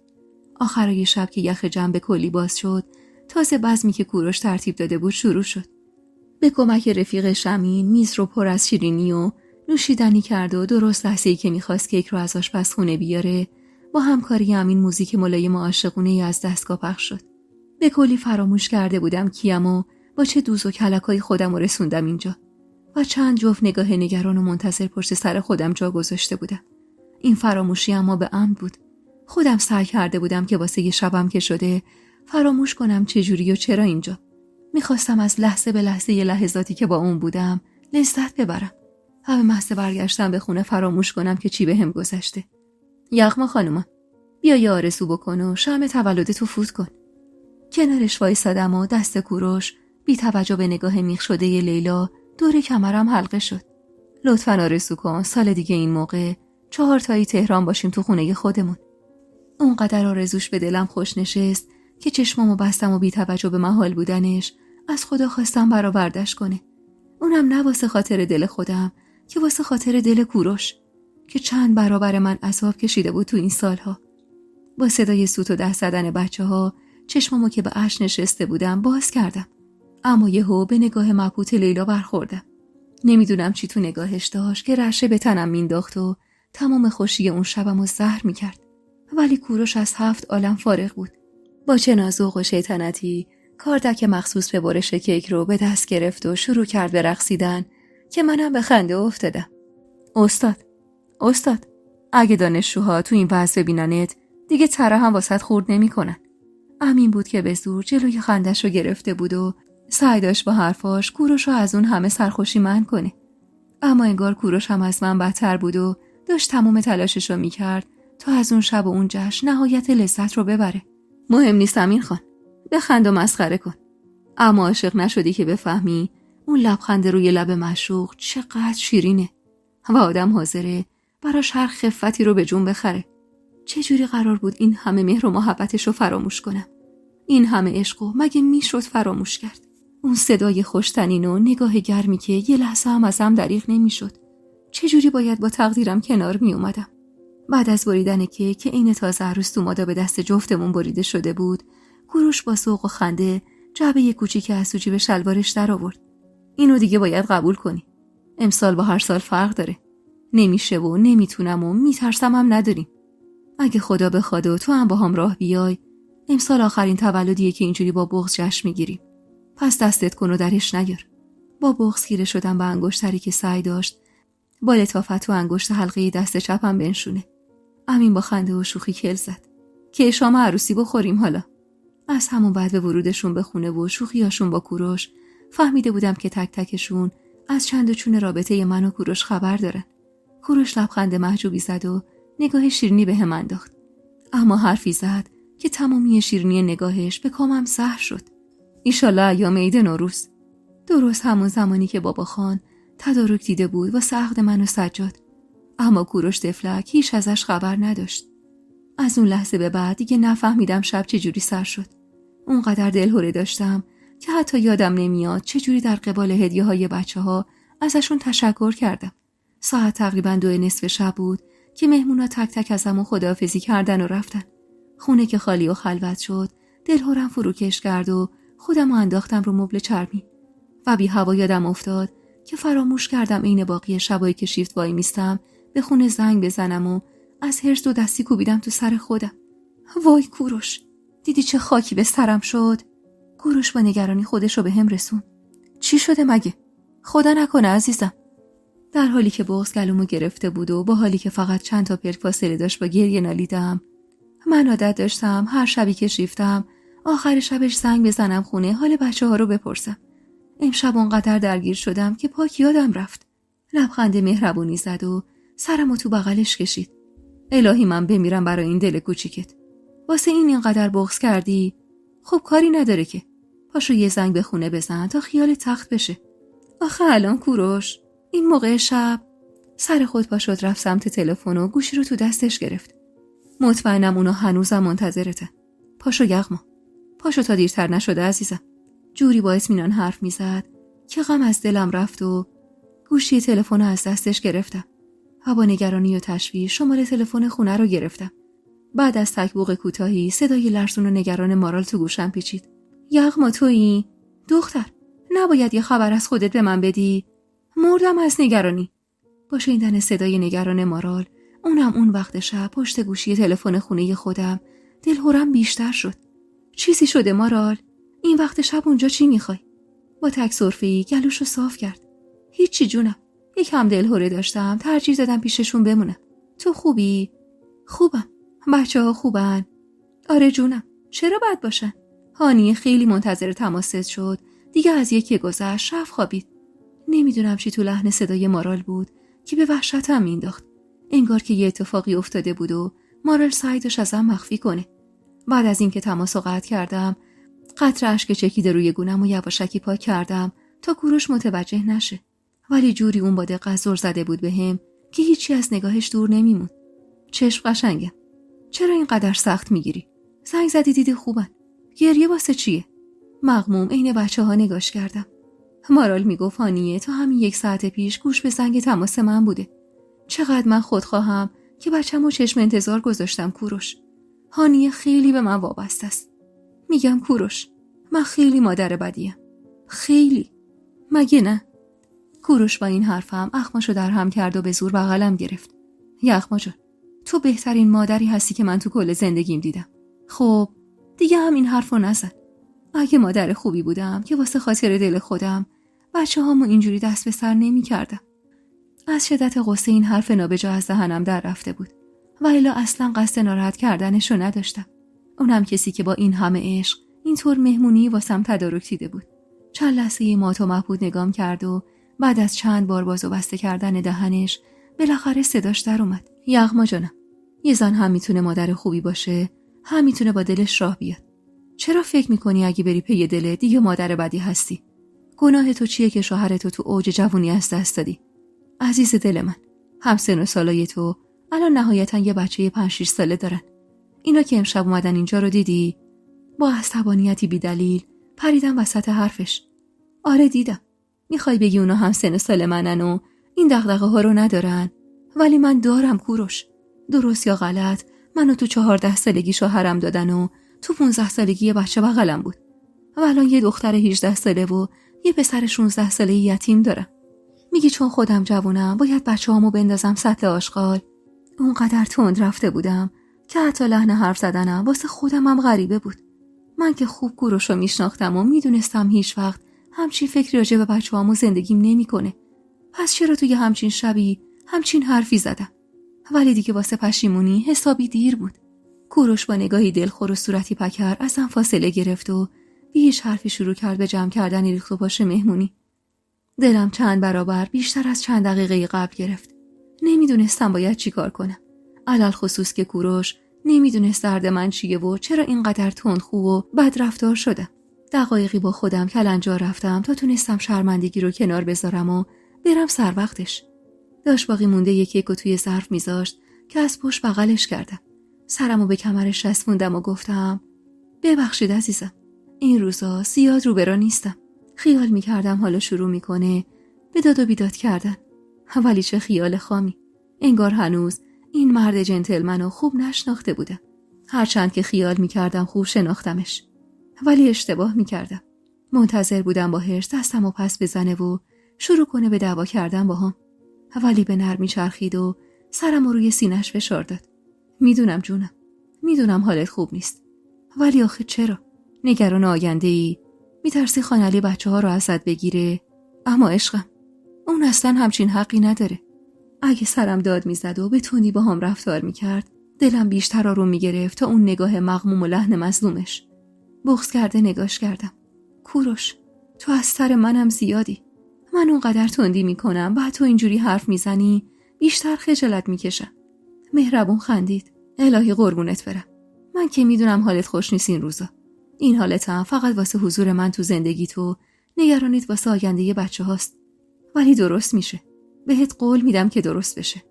آخرای شب که یخ جمع به کلی باز شد، تازه بزمی که کوروش ترتیب داده بود شروع شد. به کمک رفیقش امین میز رو پر از شیرینی و نوشیدنی کرد و درست لحظه‌ای که می‌خواست کیک رو از آشپزخونه بیاره، با همکاری امین موزیک ملایم و عاشقونه‌ای از دستگاه پخش شد. به کلی فراموش کرده بودم کیم و با چه دوز و کلکای خودم رو رسوندم اینجا و چند جفت نگاه نگران و منتظر پشت سر خودم جا گذاشته بودم. این فراموشی اما به عمد بود. خودم سعی کرده بودم که واسه یه شبم که شده فراموش کنم چجوری و چرا اینجا. میخواستم از لحظه به لحظه یه لحظاتی که با اون بودم لذت ببرم. همه محض برگشتم به خونه فراموش کنم که چی بهم گذشته. یغما خانوما، بیا یه آرزو بکن و شمع تولدتو فوت کن. کنارش وایسادم و دست کوروش بی توجه به نگاه میخ شده ی لیلا دور کمرم حلقه شد. لطفاً آرزو کن سال دیگه این موقع 4 تایی تهران باشیم تو خونه خودمون. اونقدر آرزوش به دلم خوش نشست که چشمامو بستم و بی توجه به محال بودنش از خدا خواستم برآوردش کنه. اونم نه واسه خاطر دل خودم که واسه خاطر دل کوروش که چند برابر من عذاب کشیده بود تو این سالها. با صدای سوت و دست زدن بچه‌ها چشمامو که به اشک نشسته بودم باز کردم، اما یهو به نگاه مبهوت لیلا برخوردم. نمیدونم چی تو نگاهش داشت که رعشه به تنم مینداخت و تمام خوشی اون شبمو زهر میکرد. ولی کوروش از 7 عالم فارغ بود. با چه نازوق و شیطنتی کاردک مخصوص به برش کیک رو به دست گرفت و شروع کرد به رقصیدن که منم به خنده افتادم. استاد اگه دانشجوها تو این وضع ببیننت دیگه تره هم واسط خورد نمی‌کنن. امین بود که به زور جلوی خندش رو گرفته بود و سعی داشت با حرفاش کوروش رو از اون همه سرخوشی منع کنه. اما انگار کوروش هم از من بدتر بود و داشت تمام تلاشش رو می‌کرد تا از اون شب و اون جشن نهایت لذت رو ببره. مهم نیست امین خان، بخند و مسخره کن. اما عاشق نشدی که بفهمی اون لبخند روی لب معشوق چقدر شیرینه و آدم حاضره براش هر خفتی رو به جون بخره. چجوری قرار بود این همه مهر و محبتش رو فراموش کنم؟ این همه عشقو مگه میشد فراموش کرد؟ اون صدای خوشتنین و نگاه گرمی که یه لحظه هم ازم دریغ نمیشد. چجوری باید با تقدیرم کنار می اومدم؟ بعد از بریدن کیک که این تازه عروس تومادا به دست جفتمون بریده شده بود، کوروش با ذوق و خنده جعبه کوچیک از تو جیب شلوارش در آورد. اینو دیگه باید قبول کنی. امسال با هر سال فرق داره. نمیشه و نمیتونم و میترسم هم نداریم. اگه خدا بخواد و تو هم با هم راه بیای، امسال آخرین تولدیه که اینجوری با بغض جشن میگیریم. پس دستت کن و درش نیار. با بغض خیره شدم به انگشتری که سعی داشت با لطافت و انگشت حلقه دست چپم بنشونه. امین با خنده و شوخی کل زد که شام عروسی بخوریم حالا. از همون بعد به ورودشون به خونه و شوخیاشون با کوروش فهمیده بودم که تک تکشون از چند و چون رابطه من و کوروش خبر دارن. کوروش لبخند محجوبی زد و نگاه شیرینی به هم انداخت، اما حرفی زد که تمامی شیرینی نگاهش به کامم زهر شد. ایشالله ایام عید نوروز. درست همون زمانی که بابا خان تدارک دیده بود واسه عقد من و سجاد، اما کوروش طفلک هیچ ازش خبر نداشت. از اون لحظه به بعد دیگه نفهمیدم شب چجوری سر شد. اونقدر دلهره داشتم که حتی یادم نمیاد چجوری در قبال هدیه‌های بچه‌ها ازشون تشکر کردم. ساعت تقریباً 2:30 شب بود که مهمونا تک تک ازمون خداحافظی کردن و رفتن. خونه که خالی و خلوت شد، دلهرم فروکش کرد و خودمو انداختم رو مبل چرمی و بی هوا یادم افتاد که فراموش کردم عین باقی شبایی که شیفت وای میستم به خونه زنگ بزنم و از حرص و دستی کوبیدم تو سر خودم. وای کوروش، دیدی چه خاکی به سرم شد؟ کوروش با نگرانی خودشو به هم رسون. چی شده مگه؟ خدا نکنه عزیزم. در حالی که بغض گلومو گرفته بود و با حالی که فقط چند تا پلک فاصله داشت با گریه نالیدم. من عادت داشتم هر شبی که شیفتم آخر شبش زنگ بزنم خونه حال بچه‌ها رو بپرسم. امشب اونقدر درگیر شدم که پاک یادم رفت. لبخند مهربونی زد و سرمو تو بغلش کشید. الهی من بمیرم برای این دل کوچیکت. واسه اینقدر بغض کردی؟ خب کاری نداره که. پاشو یه زنگ به خونه بزن تا خیال تخت بشه. آخه الان کوروش این موقع شب. سر خود پا شد رفت سمت تلفن و گوشی رو تو دستش گرفت. مطمئنم اونا هنوزم منتظرته. پاشو یغما. پاشو تا دیرتر نشده عزیزم. جوری با اطمینان حرف میزد که غم از دلم رفت و گوشی تلفن از دستش گرفتم. با نگرانی و تشویش شماره تلفن خونه رو گرفتم. بعد از تکبوق کوتاهی صدای لرزون و نگران مارال تو گوشم پیچید. یغما تویی؟ دختر نباید یه خبر از خودت به من بدی؟ مردم از نگرانی. با شنیدن صدای نگران مارال اونم اون وقت شب پشت گوشی تلفن خونه خودم دلهرم بیشتر شد. چیزی شده مارال؟ این وقت شب اونجا چی میخوای؟ با تک سرفه‌ای گلوشو صاف کرد. هیچی جونم. یکم دلهره داشتم ترجیح دادم پیششون بمونم. تو خوبی؟ خوبم. بچه‌ها خوبن؟ آره جونم. چرا بد باشن؟ هانی خیلی منتظر تماست شد. دیگه از یکی گذشت رفت خوابید. نمیدونم چی تو لحن صدای مارال بود که به وحشتم مینداخت. انگار که یه اتفاقی افتاده بود و مارال سعی داشت ازم مخفی کنه. بعد از اینکه تماسو قطع کردم قطره اشک چکیده روی گونم و یواشکی پاک کردم تا کوروش متوجه نشه. ولی جوری اون با دقت زل زده بود بهم که هیچی از نگاهش دور نمیموند. چشم قشنگم. چرا اینقدر سخت میگیری؟ زنگ زدی دیدی خوبن. گریه واسه چیه؟ مغموم عین بچه‌ها نگاش کردم. مارال میگفت هانیه تا همین 1 ساعت پیش گوش به زنگ تماس من بوده. چقدر من خودخواهم که بچه‌مو چشم انتظار گذاشتم کوروش. هانیه خیلی به من وابسته است. میگم کوروش من خیلی مادر بدیم. خیلی. مگه نه؟ کوروش با این حرفم اخماشو در هم کرد و به زور بغلم گرفت. یغما جان تو بهترین مادری هستی که من تو کل زندگیم دیدم. خب دیگه هم این حرفو نزن. اگه مادر خوبی بودم که واسه خاطر دل خودم بچه‌هامو اینجوری دست به سر نمی‌کردم. از شدت غصه این حرف نابجا از دهنم در رفته بود و الا اصلا قصد ناراحت کردنشو نداشتم. اونم کسی که با این همه عشق اینطور مهمونی واسم تدارک دیده بود. چند لحظه مات و مبهوت نگام کرد و بعد از چند بار باز و بسته کردن دهنش بالاخره صداش در اومد. یغما جانم یه زن هم میتونه مادر خوبی باشه، هم میتونه با دلش راه بیاد. چرا فکر میکنی اگه بری پی دل دیگه مادر بدی هستی؟ گناه تو چیه که شوهرتو تو اوج جوونی از دست دادی؟ عزیز دل من، همسن و سالای تو الان نهایتا یه بچه 5-6 ساله دارن. اینا که امشب اومدن اینجا رو دیدی؟ با عصبانیتی بی دلیل پریدم وسط حرفش. آره دیدم. میخوای بگی اونا همسن و سال منن و این دغدغه ها رو ندارن؟ ولی من دارم کوروش. درست یا غلط منو تو 14 سالگی شوهرم دادن و تو 15 سالگی یه بچه بغلم بود. و الان یه دختر 18 ساله و یه پسر 16 ساله یتیم دارم. میگی چون خودم جوونم باید بچه‌هامو بندازم سطل آشغال؟ اونقدر تند رفته بودم که حتی لحن حرف زدنم واسه خودمم غریبه بود. من که خوب کوروشو میشناختم و میدونستم هیچ وقت همچین فکری راجع به بچه‌هامو زندگیم نمیکنه. پس چرا توی همچین شبی همچین حرفی زدم؟ ولی دیگه واسه پشیمونی حسابی دیر بود. کوروش با نگاهی دلخور و صورتی پکر ازم فاصله گرفت و بی هیچ حرفی شروع کرد به جمع کردن ریخت و پاش مهمونی. دلم چند برابر بیشتر از چند دقیقه قبل گرفت. نمیدونستم باید چی کار کنم. علل خصوص که کوروش نمیدونست درد من چیه و چرا اینقدر تندخو و بد رفتار شدم. دقایقی با خودم کلنجا رفتم تا تونستم شرمندگی رو کنار بذارم و برم سر وقتش. داشت باقی مونده یک کیکو توی ظرف میذاشت که از پشت بغلش کردم. سرمو به کمرش چسبوندم و گفتم ببخشید عزیزم. این روزا زیاد روبرا نیستم. خیال میکردم حالا شروع میکنه به داد و بیداد کردن. ولی چه خیال خامی. انگار هنوز این مرد جنتلمنو خوب نشناخته بودم. هرچند که خیال میکردم خوب شناختمش. ولی اشتباه میکردم. منتظر بودم با حرص دستمو پس بزنه و شروع کنه به دعوا کردن باهام. ولی به نرمی چرخید و سرمو روی سینه‌اش فشار داد. میدونم جونم. میدونم حالت خوب نیست. ولی آخه چرا؟ نگران آینده‌ای؟ میترسی خانلی بچه‌ها رو ازت بگیره؟ اما عشقم، اون اصلا همچین حقی نداره. اگه سرم داد میزد و به تندی با هم رفتار میکرد، دلم بیشتر آروم میگرفت تا اون نگاه مغموم و لحن مظلومش. بغض کرده نگاش کردم. کوروش، تو از سر منم زیادی. من اونقدر تندی میکنم، بعد تو اینجوری حرف میزنی، بیشتر خجالت میکشم. مهربون خندید. الهی قربونت برم. من که میدونم حالت خوش نیست این روزا. این حالتم فقط واسه حضور من تو زندگی تو، نگرانیت واسه آینده بچه هاست. ولی درست میشه. بهت قول میدم که درست بشه.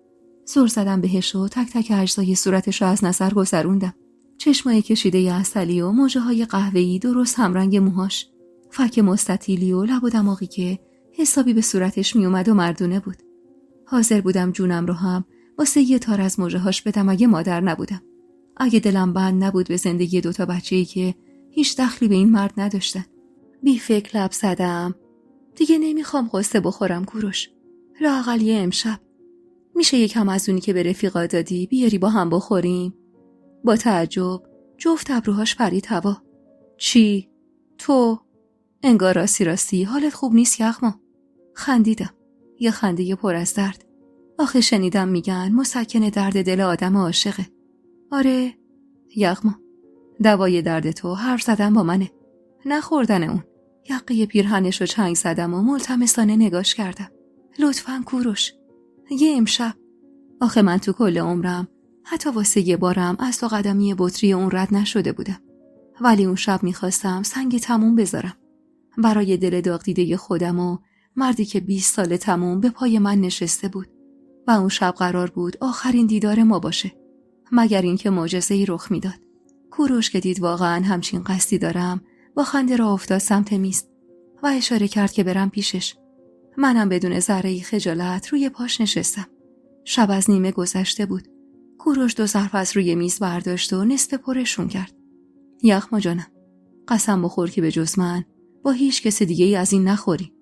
زور زدم بهش و تک تک اجزای صورتش رو از نظر گذروندم. چشمای کشیده عسلی و موجه های قهوه‌ای درست همرنگ موهاش. فک مستطیلی و لب و دماغی که حسابی به صورتش میومد و مردونه بود. حاضر بودم جونم رو هم واسه یه تار از موجه هاش بدم اگه مادر نبودم. اگه دلم بند نبود به زندگی دوتا بچه‌ای که هیچ دخلی به این مرد نداشتن. بی فکر لب زدم. دیگه نمیخوام قصه بخورم کوروش. لااقل یه امشب. میشه یکم از اونی که به رفیقا دادی بیاری با هم بخوریم؟ با تعجب جفت ابروهاش پرید هوا. چی؟ تو؟ انگار راستی حالت خوب نیست یغما. خندیدم. یه خنده پر از درد. آخه شنیدم میگن مسکن درد دل آدم عاشقه. آره یغما، دوای درد تو حرف زدن با منه، نخوردن اون. یقه پیرهنش رو چنگ زدم و ملتمسانه نگاش کردم. لطفاً کوروش، یه امشب. آخه من تو کل عمرم حتی واسه یه بارم از تو قدمی بطری اون رد نشده بودم. ولی اون شب میخواستم سنگ تموم بذارم برای دل داغ دیده خودم و مردی که 20 سال تموم به پای من نشسته بود و اون شب قرار بود آخرین دیدار ما باشه، مگر اینکه معجزه‌ای رخ میداد. کوروش که دید واقعاً همچین قصدی دارم، با خنده راه افتاد سمت میز و اشاره کرد که برم پیشش. منم بدون ذره‌ای خجالت روی پاش نشستم. شب از نیمه گذشته بود. کوروش 2 ظرف از روی میز برداشت و نصف پرشون کرد. یغما جانم، قسم بخور که به جز من با هیچ کس دیگه ای از این نخوری.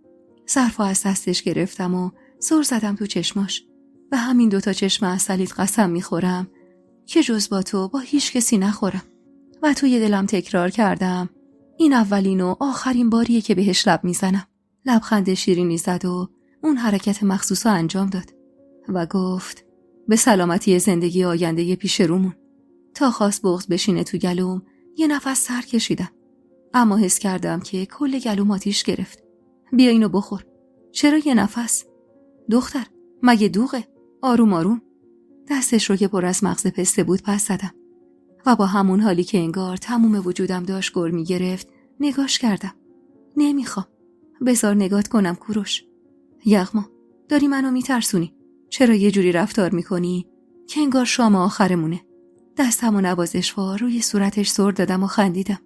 ظرفو از دستش گرفتم و زور زدم تو چشماش. به همین 2 چشم عسلیت قسم میخورم که جز با تو با هیچ کسی نخورم. و توی دلم تکرار کردم این اولین و آخرین باریه که بهش لب میزنم. لبخند شیرینی زد و اون حرکت مخصوصا انجام داد و گفت به سلامتی زندگی آینده پیش رومون. تا خواست بغض بشینه تو گلوم یه نفس سر کشیدم، اما حس کردم که کل گلوم آتیش گرفت. بیا اینو بخور. چرا یه نفس؟ دختر مگه دوغه؟ آروم آروم. دستش رو که پر از مغز پسته بود پس زدم و با همون حالی که انگار تموم وجودم داشت گر میگرفت نگاش کردم. نمیخوام. بذار نگات کنم کوروش. یغما، داری منو میترسونی. چرا یه جوری رفتار میکنی که انگار شام آخرمونه؟ دستمو نوازشوار روی صورتش سر دادم و خندیدم.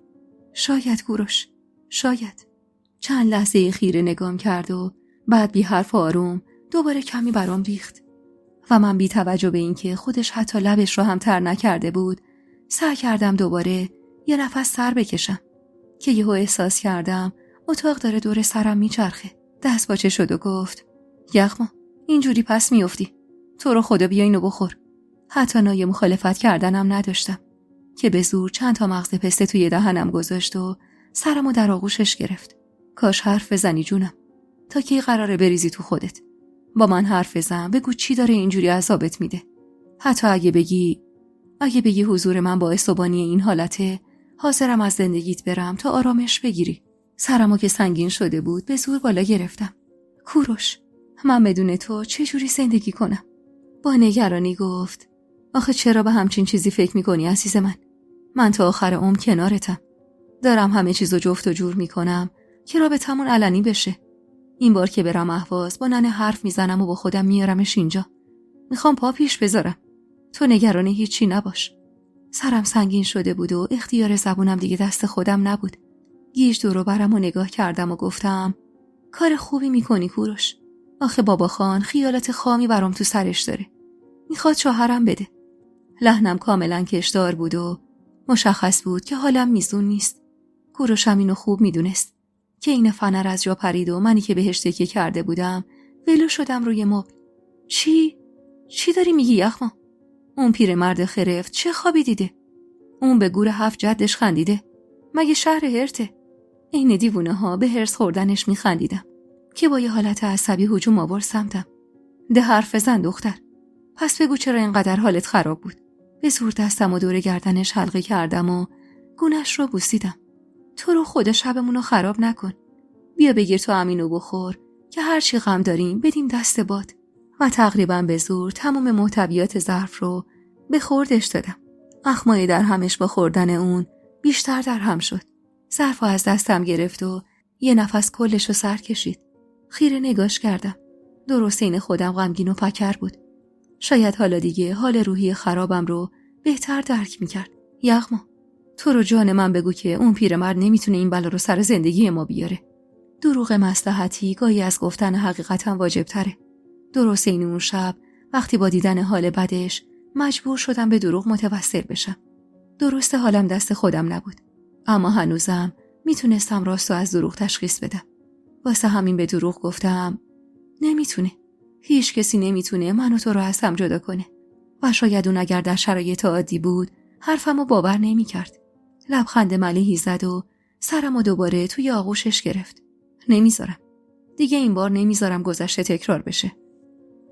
شاید کوروش، شاید. چند لحظه خیره نگام کرد و بعد بی حرف آروم دوباره کمی برام ریخت و من بی توجه به این که خودش حتی لبش رو هم تر نکرده بود سعی کردم دوباره یه نفس سر بکشم که یهو احساس کردم اتاق داره دور سرم میچرخه. دست باچه شد و گفت یغما، اینجوری پس میافتی. تو رو خدا بیا اینو بخور. حتی نای مخالفت کردنم نداشتم که به زور چند تا مغز پسته توی دهنم گذاشت و سرمو در آغوشش گرفت. کاش حرف بزنی جونم. تا کی قراره بریزی تو خودت؟ با من حرف بزن، بگو چی داره اینجوری عذابت میده. حتی اگه بگی حضور من باعث بانی این حالته، حاضرم از زندگیت برم تا آرامش بگیری. سرمو که سنگین شده بود به زور بالا گرفتم. کوروش، من بدون تو چجوری زندگی کنم؟ با نگرانی گفت آخه چرا به همچین چیزی فکر میکنی عزیز من؟ من تا آخر عمر کنارتم. دارم همه چیزو جفت و جور میکنم که رابطمون علنی بشه. این بار که برم اهواز با ننه حرف میزنم و با خودم میارمش اینجا. میخوام پا پیش بذارم. تو نگران هیچی نباش. سرم سنگین شده بود و اختیار زبونم دیگه دست خودم نبود. گیج دور و برم و نگاه کردم و گفتم کار خوبی میکنی کوروش. آخه بابا خان خیالات خامی برام تو سرش داره. میخواد شوهرم بده. لحنم کاملا کشدار بود و مشخص بود که حالم میزون نیست. کوروشم اینو خوب میدونست که این فنر از جا پرید و منی که بهش تکیه کرده بودم ولو شدم روی مبل. چی داری میگی یغما؟ اون پیرمرد خرفت چه خوابی دیده؟ اون به گور 7 جدش خندیده. مگه شهر هرته؟ این دیوونه ها به هرس خوردنش میخندیدم که با یه حالت عصبی هجوم آورد سمتم. ده حرف بزن دختر. پس بگو چرا اینقدر حالت خراب بود؟ به زور دستم و دور گردنش حلقه کردم و گونش رو بوسیدم. تو رو خدا شبمونو خراب نکن. بیا بگیر تو امینو بخور که هر چی غم داریم بدیم دست باد. و تقریبا به زور تمام محتویات ظرف رو به خوردش دادم. اخمای در همش با خوردن اون بیشتر در هم شد. ظرفو از دستم گرفت و یه نفس کلش رو سر کشید. خیره نگاش کردم. درست این خودم غمگین و پکر بود. شاید حالا دیگه حال روحی خرابم رو بهتر درک میکرد. یغما تو رو جان من بگو که اون پیرمرد نمیتونه این بلا رو سر زندگی ما بیاره. دروغ مصلحتی گاهی از گفتن حقیقتم واجب تره. درست این اون شب وقتی با دیدن حال بدش مجبور شدم به دروغ متوسل بشم. درست حالم دست خودم نبود. اما هنوزم میتونستم راستو از دروغ تشخیص بدم. واسه همین به دروغ گفتم نمیتونه. هیچ کسی نمیتونه من و تو رو از هم جدا کنه. و شاید اون اگر در شرایط عادی بود حرفمو باور نمیکرد. لبخند ملیحی زد و سرمو دوباره توی آغوشش گرفت. نمیذارم. دیگه این بار نمیذارم گذشته تکرار بشه.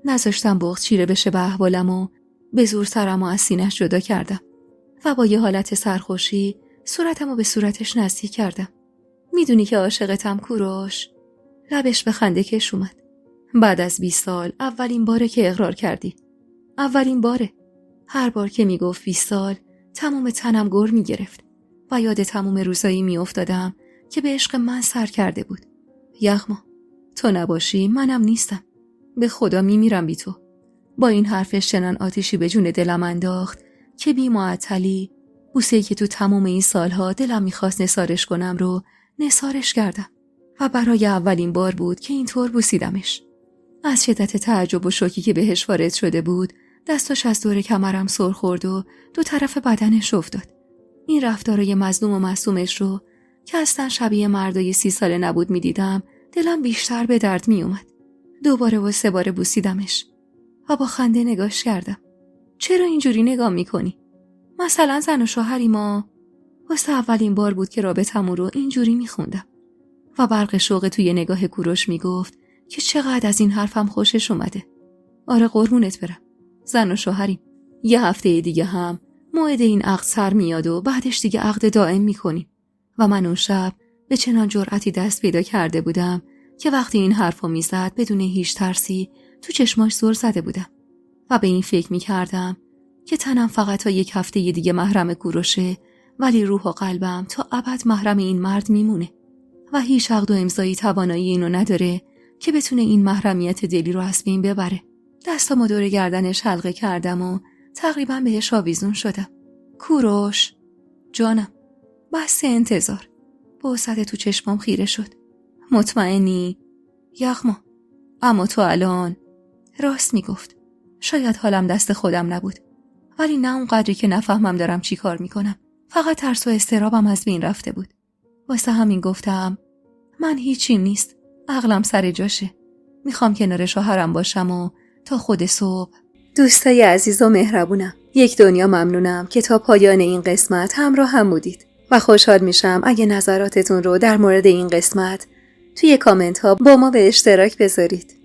نذاشتم بغض چیره بشه به احوالم و به زور سرمو از سینه‌اش جدا کردم. و با یه حالت سرخوشی صورتمو به صورتش نزدیک کردم. میدونی که عاشقتم کوروش؟ لبش به خنده کش اومد. بعد از 20 سال اولین باره که اقرار کردی. اولین باره. هر بار که میگفت 20 سال تمام تنم گر میگرفت و یاد تمام روزایی میافتادم که به عشق من سر کرده بود. یغما تو نباشی منم نیستم. به خدا میمیرم بی تو. با این حرفش چنان آتیشی به جون دلم انداخت که بی معطلی بوسه‌ای که تو تمام این سالها دلم میخواست نثارش کنم رو نثارش کردم و برای اولین بار بود که اینطور بوسیدمش. از شدت تعجب و شوکی که بهش وارد شده بود دستاش از دور کمرم سر خورد و دو طرف بدنش افتاد. این رفتارای مظلوم و معصومش رو که اصلا شبیه مردای 30 ساله نبود میدیدم دلم بیشتر به درد می اومد. 2 بار و 3 بار بوسیدمش و با خنده نگاش کردم. چرا اینجوری نگاه میکنی؟ مثلا زن و شوهری ما؟ واسه اولین بار بود که رابطمون رو اینجوری میخوندم و برق شوق توی نگاه کوروش میگفت که چقدر از این حرفم خوشش اومده. آره قربونت برم. زن و شوهریم. یه هفته دیگه هم موعد این عقد سر میاد و بعدش دیگه عقد دائم میکنیم. و من اون شب به چنان جرأتی دست پیدا کرده بودم که وقتی این حرفو میزد بدون هیچ ترسی تو چشماش زل زده بودم و به این فکر میکردم که تنم فقط تا 1 هفته دیگه محرم کوروشه ولی روح و قلبم تا ابد محرم این مرد میمونه و هیچ عقد و امضایی توانایی اینو نداره که بتونه این محرمیت دلی رو از بین ببره. دستامو دور گردنش حلقه کردم و تقریبا بهش آویزون شدم. کوروش جانم. بس انتظار. بوسه تو چشمام خیره شد. مطمئنی؟ یغما اما تو الان راست میگفت. شاید حالم دست خودم نبود ولی نه اون قدری که نفهمم دارم چی کار میکنم. فقط ترس و اضطرابم از بین رفته بود. واسه همین گفتم من هیچیم نیست. عقلم سر جاشه. میخوام کنار شوهرم باشم و تا خود صبح. دوستای عزیز و مهربونم، یک دنیا ممنونم که تا پایان این قسمت همراه هم بودید و خوشحال میشم اگه نظراتتون رو در مورد این قسمت توی کامنت ها با ما به اشتراک بذارید.